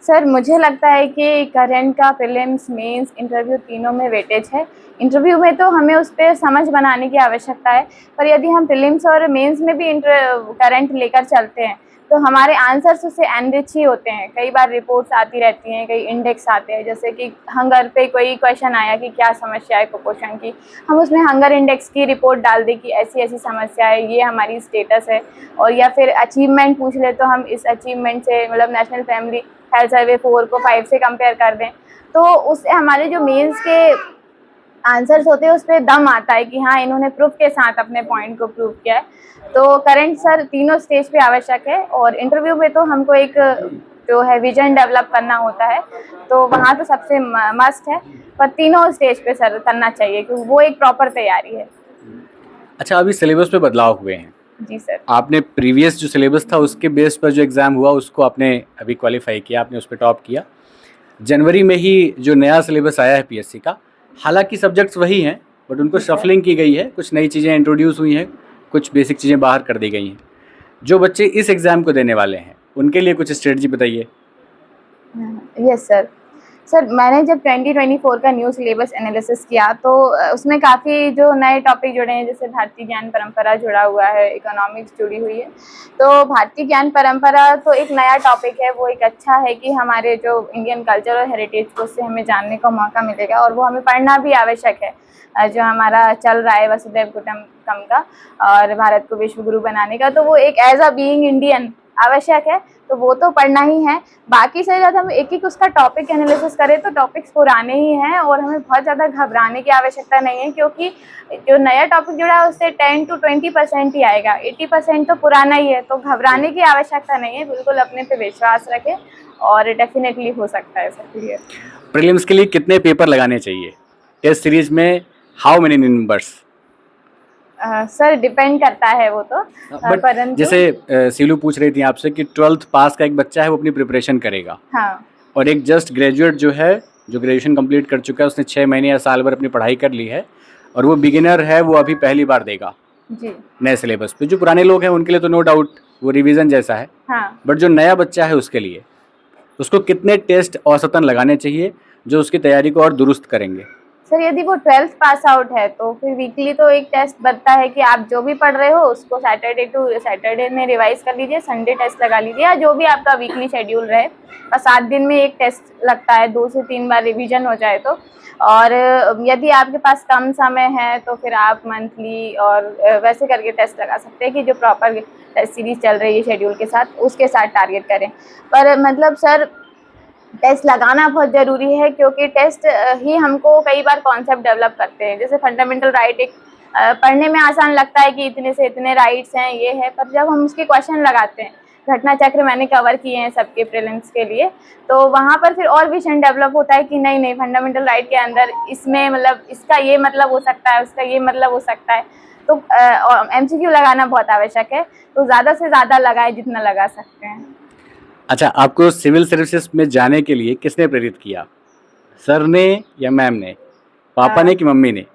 सर मुझे लगता है कि करंट का प्रीलिम्स मेंस इंटरव्यू तीनों में वेटेज है। इंटरव्यू में तो हमें उस पर समझ बनाने की आवश्यकता है, पर यदि हम प्रीलिम्स और मेंस में भी करंट लेकर चलते हैं तो हमारे आंसर्स उससे एनरिच ही होते हैं। कई बार रिपोर्ट्स आती रहती हैं, कई इंडेक्स आते हैं, जैसे कि हंगर पे कोई क्वेश्चन आया कि क्या समस्या है कुपोषण की, हम उसमें हंगर इंडेक्स की रिपोर्ट डाल दें कि ऐसी ऐसी समस्या है, ये हमारी स्टेटस है। और या फिर अचीवमेंट पूछ ले तो हम इस अचीवमेंट से मतलब नेशनल फैमिली हेल्थ सर्वे 4 को 5 से कंपेयर कर दें, तो उससे हमारे जो मेंस के आंसर्स होते हैं उस पर दम आता है कि हाँ इन्होंने प्रूफ के साथ अपने पॉइंट को प्रूव किया है। तो करंट सर तीनों स्टेज पे आवश्यक है, और इंटरव्यू में तो हमको एक जो है विजन डेवलप करना होता है, तो वहाँ तो सबसे मस्ट है, पर तीनों स्टेज पे सर करना चाहिए क्योंकि वो एक प्रॉपर तैयारी है। अच्छा, अभी सिलेबस पे बदलाव हुए हैं। जी सर। आपने प्रीवियस जो सिलेबस था उसके बेस पर जो एग्ज़ाम हुआ उसको आपने अभी क्वालिफाई किया, आपने उस पर टॉप किया। जनवरी में ही जो नया सिलेबस आया है पीएससी का, हालांकि सब्जेक्ट्स वही हैं बट उनको शफलिंग की गई है, कुछ नई चीज़ें इंट्रोड्यूस हुई हैं, कुछ बेसिक चीज़ें बाहर कर दी गई हैं। जो बच्चे इस एग्ज़ाम को देने वाले हैं उनके लिए कुछ स्ट्रेटजी बताइए। Yes sir. सर मैंने जब 2024 का न्यू सिलेबस एनालिसिस किया तो उसमें काफ़ी जो नए टॉपिक जुड़े हैं, जैसे भारतीय ज्ञान परंपरा जुड़ा हुआ है, इकोनॉमिक्स जुड़ी हुई है। तो भारतीय ज्ञान परंपरा तो एक नया टॉपिक है, वो एक अच्छा है कि हमारे जो इंडियन कल्चर और हेरिटेज को उससे हमें जानने का मौका मिलेगा, और वो हमें पढ़ना भी आवश्यक है। जो हमारा चल रहा है वसुधैव कुटुंबकम का और भारत को विश्व गुरु बनाने का, तो वो एक एज अ बीइंग इंडियन आवश्यक है, तो वो तो पढ़ना ही है। बाकी से जब हम एक एक उसका टॉपिक एनालिसिस करें तो टॉपिक्स पुराने ही हैं और हमें बहुत ज़्यादा घबराने की आवश्यकता नहीं है, क्योंकि जो नया टॉपिक जुड़ा है उससे 10 to 20% ही आएगा, 80% तो पुराना ही है, तो घबराने की आवश्यकता नहीं है। बिल्कुल अपने पे विश्वास रखें और डेफिनेटली हो सकता है सब क्लियर। प्रीलिम्स के लिए कितने पेपर लगाने चाहिए? टेस्ट सीरीज में how many numbers? Sir depend करता है वो तो, बट परंतु जैसे सीलू पूछ रही थी आपसे कि 12th पास का एक बच्चा है वो अपनी प्रिपरेशन करेगा, हाँ और एक जस्ट ग्रेजुएट जो है, जो ग्रेजुएशन कंप्लीट कर चुका है, उसने 6 महीने या साल भर अपनी पढ़ाई कर ली है और वो बिगिनर है, वो अभी पहली बार देगा जी नए सिलेबस पे। जो पुराने लोग हैं उनके लिए तो नो डाउट वो रिवीजन जैसा है, हाँ। बट जो नया बच्चा है उसके लिए उसको कितने टेस्ट औसतन लगाने चाहिए जो उसकी तैयारी को और दुरुस्त करेंगे? सर यदि वो 12th पास आउट है तो फिर वीकली तो एक टेस्ट बनता है कि आप जो भी पढ़ रहे हो उसको सैटरडे टू सैटरडे में रिवाइज कर लीजिए, संडे टेस्ट लगा लीजिए, या जो भी आपका वीकली शेड्यूल रहे। और 7 दिन में एक टेस्ट लगता है, 2 से 3 बार रिवीजन हो जाए तो। और यदि आपके पास कम समय है तो फिर आप मंथली और वैसे करके टेस्ट लगा सकते हैं कि जो प्रॉपर टेस्ट सीरीज चल रही है शेड्यूल के साथ उसके साथ टारगेट करें। पर मतलब सर टेस्ट लगाना बहुत ज़रूरी है, क्योंकि टेस्ट ही हमको कई बार कॉन्सेप्ट डेवलप करते हैं। जैसे फंडामेंटल राइट एक पढ़ने में आसान लगता है कि इतने से इतने राइट्स हैं, ये है, पर जब हम उसके क्वेश्चन लगाते हैं, घटना चक्र मैंने कवर किए हैं सबके प्रीलिम्स के लिए, तो वहाँ पर फिर और विजन डेवलप होता है कि नहीं नहीं फंडामेंटल राइट के अंदर इसमें मतलब इसका ये मतलब हो सकता है, उसका ये मतलब हो सकता है। तो MCQ लगाना बहुत आवश्यक है, तो ज़्यादा से ज़्यादा लगाए जितना लगा सकते हैं। अच्छा, आपको सिविल सर्विसेज में जाने के लिए किसने प्रेरित किया? सर ने या मैम ने? पापा ने कि मम्मी ने?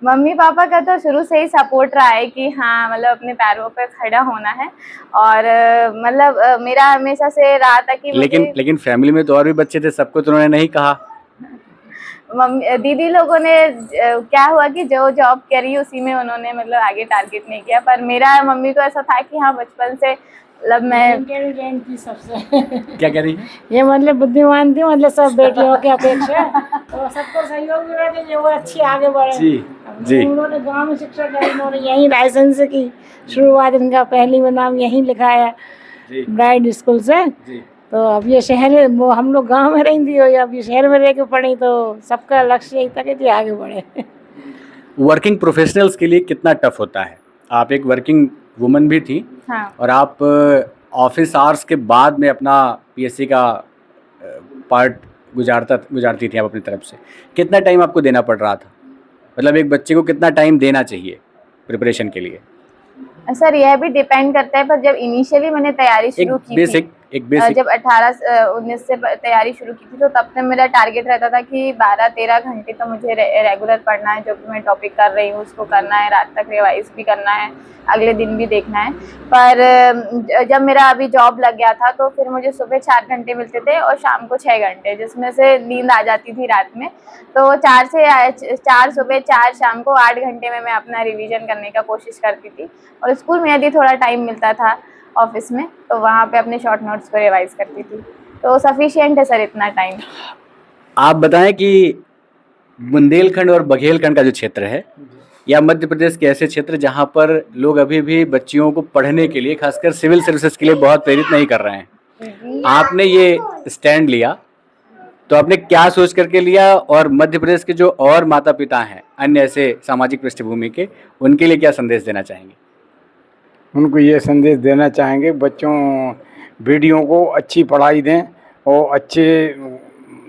मम्मी पापा का तो शुरू से ही सपोर्ट रहा है कि हाँ मतलब अपने पैरों पे खड़ा होना है, और मतलब मेरा हमेशा से रहा था कि लेकिन फैमिली में तो और भी बच्चे थे, सबको तो उन्होंने नहीं कहा। मम्मी दीदी लोगों ने क्या हुआ कि जो जॉब करी उसी में उन्होंने मतलब आगे टारगेट नहीं किया, पर मेरा मम्मी को ऐसा था कि हाँ बचपन से मतलब मैं इंटेलिजेंट थी सबसे। क्या कह रही है? ये मतलब बुद्धिमान थी, मतलब सब बेटियों के अपेक्षा, तो सबको सहयोग मिला कि वो अच्छी आगे बढ़े। जी जी। उन्होंने गांव में शिक्षा करी, उन्होंने यहीं लाइसेंस की शुरुआत, इनका पहली में नाम यहीं लिखाया ब्राइड स्कूल से। जी। तो अब ये शहर, वो हम लोग गांव में रहती हो, अब ये शहर में रह के पढ़ी, तो सबका लक्ष्य यही था कि आगे बढ़े। वर्किंग प्रोफेशनल्स के लिए कितना टफ होता है? आप एक वर्किंग वुमन भी थी, हाँ। और आप ऑफिस आवर्स के बाद में अपना पीएससी का पार्ट गुजारती थी आप अपनी तरफ से। कितना टाइम आपको देना पड़ रहा था? मतलब एक बच्चे को कितना टाइम देना चाहिए प्रिपरेशन के लिए? सर यह भी डिपेंड करता है, पर जब इनिशियली मैंने तैयारी शुरू की थी, एक बेसिक जब 18-19 से तैयारी शुरू की थी, तो तब तक मेरा टारगेट रहता था कि 12-13 घंटे तो मुझे रेगुलर पढ़ना है, जो भी मैं टॉपिक कर रही हूँ उसको करना है, रात तक रिवाइज भी करना है, अगले दिन भी देखना है। पर जब मेरा अभी जॉब लग गया था तो फिर मुझे सुबह 4 घंटे मिलते थे और शाम को 6 घंटे, जिसमें से नींद आ जाती थी रात में। तो 4 सुबह 4 शाम को 8 घंटे में मैं अपना रिवीजन करने का कोशिश करती थी। और स्कूल में यदि थोड़ा टाइम मिलता था ऑफिस में तो वहाँ पे अपने शॉर्ट नोट्स को रिवाइज करती थी। तो सफिशिएंट है सर इतना टाइम। आप बताएं कि बुंदेलखंड और बघेलखंड का जो क्षेत्र है, या मध्य प्रदेश के ऐसे क्षेत्र जहाँ पर लोग अभी भी बच्चियों को पढ़ने के लिए, खासकर सिविल सर्विसेज के लिए बहुत प्रेरित नहीं कर रहे हैं, आपने ये स्टैंड लिया तो आपने क्या सोच करके लिया, और मध्य प्रदेश के जो और माता पिता हैं अन्य ऐसे सामाजिक पृष्ठभूमि के, उनके लिए क्या संदेश देना चाहेंगे? उनको ये संदेश देना चाहेंगे, बच्चों बेटियों को अच्छी पढ़ाई दें और अच्छे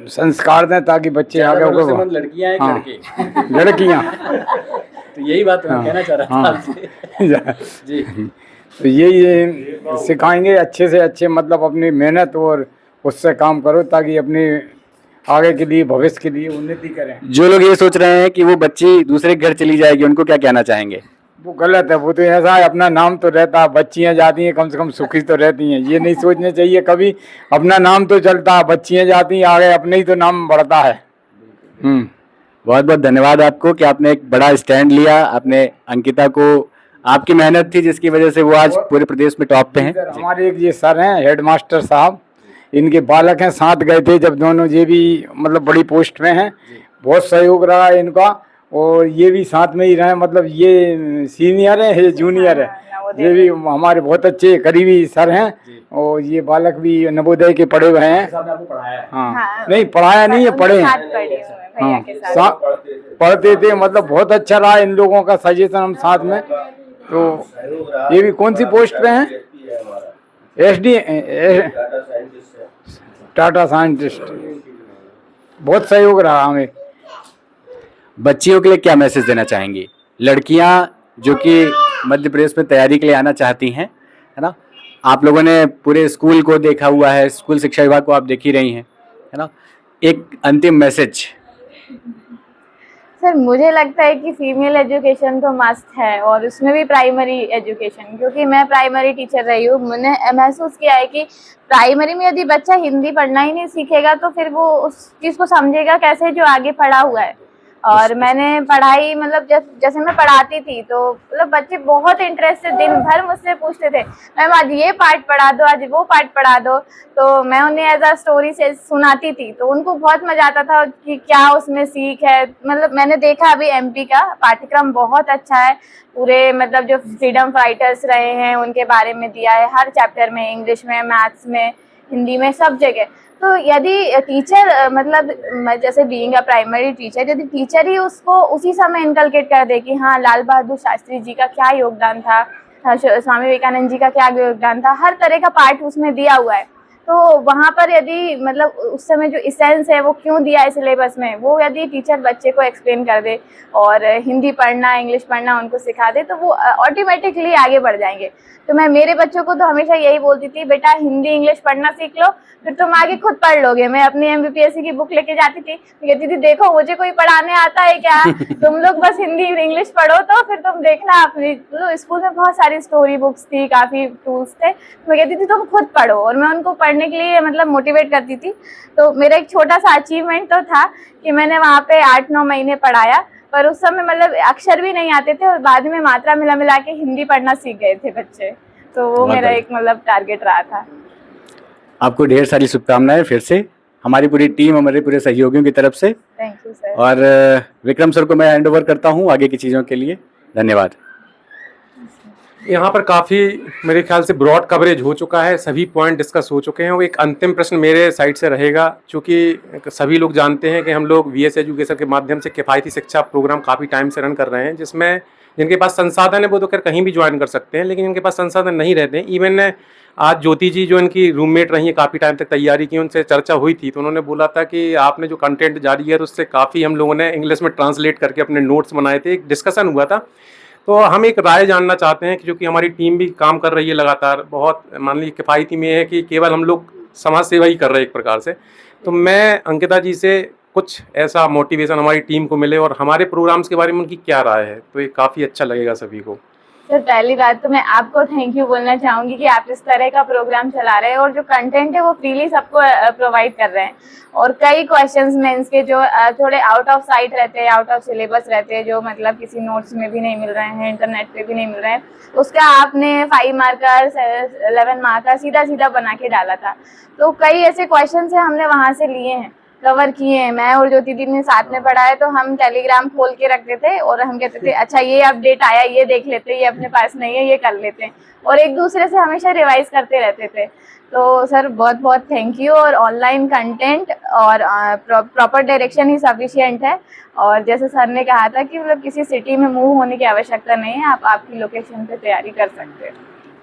संस्कार दें ताकि बच्चे आगे भरोसेमंद लड़कियां हैं, हाँ, लड़के लड़कियां तो यही बात मैं कहना चाह रहा था हाँ। आपसे। जी तो ये सिखाएंगे अच्छे से अच्छे, मतलब अपनी मेहनत और उससे काम करो ताकि अपनी आगे के लिए, भविष्य के लिए उन्नति करें। जो लोग ये सोच रहे हैं कि वो बच्ची दूसरे घर चली जाएगी, उनको क्या कहना चाहेंगे? वो गलत है। वो तो ऐसा है, अपना नाम तो रहता है, बच्चियां जाती हैं कम से कम सुखी तो रहती हैं। ये नहीं सोचना चाहिए कभी, अपना नाम तो चलता है, बच्चियां जाती हैं आगे, अपने ही तो नाम बढ़ता है। बहुत बहुत धन्यवाद आपको कि आपने एक बड़ा स्टैंड लिया। आपने अंकिता को, आपकी मेहनत थी जिसकी वजह से वो आज पूरे प्रदेश में टॉप पे हैं। हमारे एक ये सर हैं हेडमास्टर साहब, इनके बालक हैं, साथ गए थे जब दोनों, ये भी मतलब बड़ी पोस्ट में हैं। बहुत सहयोग रहा है इनका, और ये भी साथ में ही रहे, मतलब ये सीनियर है, ये जूनियर है। ये भी हमारे बहुत अच्छे करीबी सर हैं, और ये बालक भी नवोदय के पढ़े हुए हैं। हाँ, नहीं पढ़ाया नहीं है, पढ़े हैं। हाँ, पढ़ते थे, मतलब बहुत अच्छा रहा इन लोगों का सजेशन, हम साथ में। तो ये भी कौन सी पोस्ट पे हैं? SD Tata scientist. बहुत सहयोग रहा हमें। बच्चियों के लिए क्या मैसेज देना चाहेंगी? लड़कियां जो कि मध्य प्रदेश में तैयारी के लिए आना चाहती हैं, है ना? आप लोगों ने पूरे स्कूल को देखा हुआ है, स्कूल शिक्षा विभाग को आप देख ही रही हैं, है ना? एक अंतिम मैसेज। सर मुझे लगता है कि फीमेल एजुकेशन तो मस्ट है, और उसमें भी प्राइमरी एजुकेशन, क्योंकि मैं प्राइमरी टीचर रही हूँ। मैंने महसूस किया है कि प्राइमरी में यदि बच्चा हिंदी पढ़ना ही नहीं सीखेगा तो फिर वो उस चीज़ को समझेगा कैसे जो आगे पढ़ा हुआ है। और मैंने पढ़ाई, मतलब जैसे मैं पढ़ाती थी तो मतलब बच्चे बहुत इंटरेस्ट से दिन भर मुझसे पूछते थे, मैम आज ये पार्ट पढ़ा दो, आज वो पार्ट पढ़ा दो। तो मैं उन्हें एज अ स्टोरी से सुनाती थी, तो उनको बहुत मजा आता था कि क्या उसमें सीख है। मतलब मैंने देखा अभी MP का पाठ्यक्रम बहुत अच्छा है, पूरे मतलब जो फ्रीडम फाइटर्स रहे हैं उनके बारे में दिया है, हर चैप्टर में, इंग्लिश में, मैथ्स में, हिंदी में, सब जगह। तो यदि टीचर, मतलब जैसे बीइंग अ प्राइमरी टीचर, यदि टीचर ही उसको उसी समय इनकलकेट कर दे कि हाँ लाल बहादुर शास्त्री जी का क्या योगदान था, स्वामी विवेकानंद जी का क्या योगदान था, हर तरह का पार्ट उसमें दिया हुआ है। तो वहाँ पर यदि मतलब उस समय जो इसेंस है वो क्यों दिया है सिलेबस में, वो यदि टीचर बच्चे को एक्सप्लेन कर दे और हिंदी पढ़ना, इंग्लिश पढ़ना उनको सिखा दे, तो वो ऑटोमेटिकली आगे बढ़ जाएंगे। तो मैं मेरे बच्चों को तो हमेशा यही बोलती थी, बेटा हिंदी इंग्लिश पढ़ना सीख लो, फिर तुम आगे खुद पढ़ लोगे। मैं अपनी MBPSC की बुक लेके जाती थी, कहती थी देखो मुझे कोई पढ़ाने आता है क्या, तुम लोग बस हिंदी इंग्लिश पढ़ो तो फिर तुम देखना अपनी। तो स्कूल में बहुत सारी स्टोरी बुक्स थी, काफ़ी टूल्स थे, मैं कहती थी तुम खुद पढ़ो, और मैं उनको पढ़ने के लिए मतलब मोटिवेट करती थी। तो मेरा एक छोटा सा अचीवमेंट तो था कि मैंने वहाँ पे 8-9 महीने पढ़ाया, पर उस समय मतलब अक्षर भी नहीं आते थे, और बाद में मात्रा मिला के हिंदी पढ़ना सीख गए थे बच्चे। तो वो मेरा एक मतलब टारगेट रहा था। आपको ढेर सारी शुभकामनाएं फिर से हमारी पूरी टीम, हमारे पूरे सहयोगियों की तरफ से। Thank you sir. और विक्रम सर को मैं हैंड ओवर करता हूँ आगे की चीज़ों के लिए। धन्यवाद। यहाँ पर काफ़ी मेरे ख्याल से ब्रॉड कवरेज हो चुका है, सभी पॉइंट डिस्कस हो चुके हैं। और एक अंतिम प्रश्न मेरे साइड से रहेगा, क्योंकि सभी लोग जानते हैं कि हम लोग VS एजुकेशन के माध्यम से किफ़ायती शिक्षा प्रोग्राम काफ़ी टाइम से रन कर रहे हैं, जिसमें जिनके पास संसाधन है वो तो खैर कहीं भी ज्वाइन कर सकते हैं, लेकिन जिनके पास संसाधन नहीं रहते हैं, इवन आज ज्योति जी जो इनकी रूममेट रही है, काफ़ी टाइम तक तैयारी की, उनसे चर्चा हुई थी तो उन्होंने बोला था कि आपने जो कंटेंट जारी किया तो उससे काफ़ी हम लोगों ने इंग्लिश में ट्रांसलेट करके अपने नोट्स बनाए थे, एक डिस्कशन हुआ था। तो हम एक राय जानना चाहते हैं कि जो कि हमारी टीम भी काम कर रही है लगातार, बहुत मान लीजिए किफ़ायती में है कि केवल हम लोग समाज सेवा ही कर रहे हैं एक प्रकार से। तो मैं अंकिता जी से कुछ ऐसा मोटिवेशन हमारी टीम को मिले और हमारे प्रोग्राम्स के बारे में उनकी क्या राय है, तो ये काफ़ी अच्छा लगेगा सभी को। सर पहली बात तो मैं आपको थैंक यू बोलना चाहूँगी कि आप इस तरह का प्रोग्राम चला रहे हैं और जो कंटेंट है वो फ्रीली सबको प्रोवाइड कर रहे हैं। और कई क्वेश्चंस मेंस के जो थोड़े आउट ऑफ साइट रहते हैं, आउट ऑफ सिलेबस रहते हैं, जो मतलब किसी नोट्स में भी नहीं मिल रहे हैं, इंटरनेट पे भी नहीं मिल रहे हैं, उसका आपने 5 मार्क का 11 मार्क का सीधा सीधा बना के डाला था। तो कई ऐसे क्वेश्चन है हमने वहाँ से लिए हैं, कवर किए हैं। मैं और ज्योति दीदी ने साथ में पढ़ा है, तो हम टेलीग्राम खोल के रखते थे और हम कहते थे अच्छा ये अपडेट आया, ये देख लेते हैं, ये अपने पास नहीं है, ये कर लेते हैं, और एक दूसरे से हमेशा रिवाइज करते रहते थे। तो सर बहुत बहुत थैंक यू। और ऑनलाइन कंटेंट और प्रॉपर डायरेक्शन ही सफिशिएंट है। और जैसे सर ने कहा था कि मतलब किसी सिटी में मूव होने की आवश्यकता नहीं है, आप आपकी लोकेशन पे तैयारी कर सकते हैं।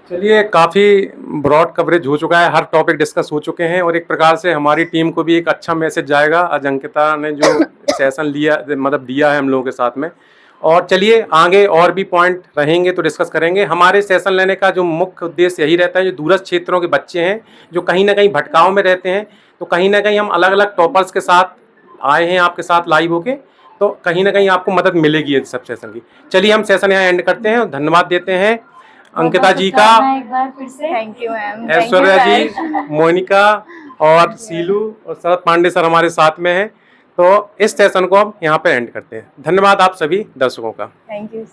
चलिए, काफ़ी ब्रॉड कवरेज हो चुका है, हर टॉपिक डिस्कस हो चुके हैं और एक प्रकार से हमारी टीम को भी एक अच्छा मैसेज जाएगा। आज अंकिता ने जो सेशन लिया मतलब दिया है हम लोगों के साथ में। और चलिए आगे और भी पॉइंट रहेंगे तो डिस्कस करेंगे। हमारे सेशन लेने का जो मुख्य उद्देश्य यही रहता है, जो दूरस्थ क्षेत्रों के बच्चे हैं जो कहीं ना कहीं भटकाव में रहते हैं, तो कहीं ना कहीं हम अलग अलग टॉपर्स के साथ आए हैं आपके साथ लाइव होके, तो कहीं ना कहीं आपको मदद मिलेगी इस सब सेशन की। चलिए हम सेशन यहाँ एंड करते हैं और धन्यवाद देते हैं अंकिता जी का, एक बार फिर से थैंक यू मैम, ऐश्वर्या जी, मोनिका और सीलू और शरद पांडे सर हमारे साथ में हैं। तो इस सेशन को हम यहाँ पे एंड करते हैं। धन्यवाद आप सभी दर्शकों का। Thank you.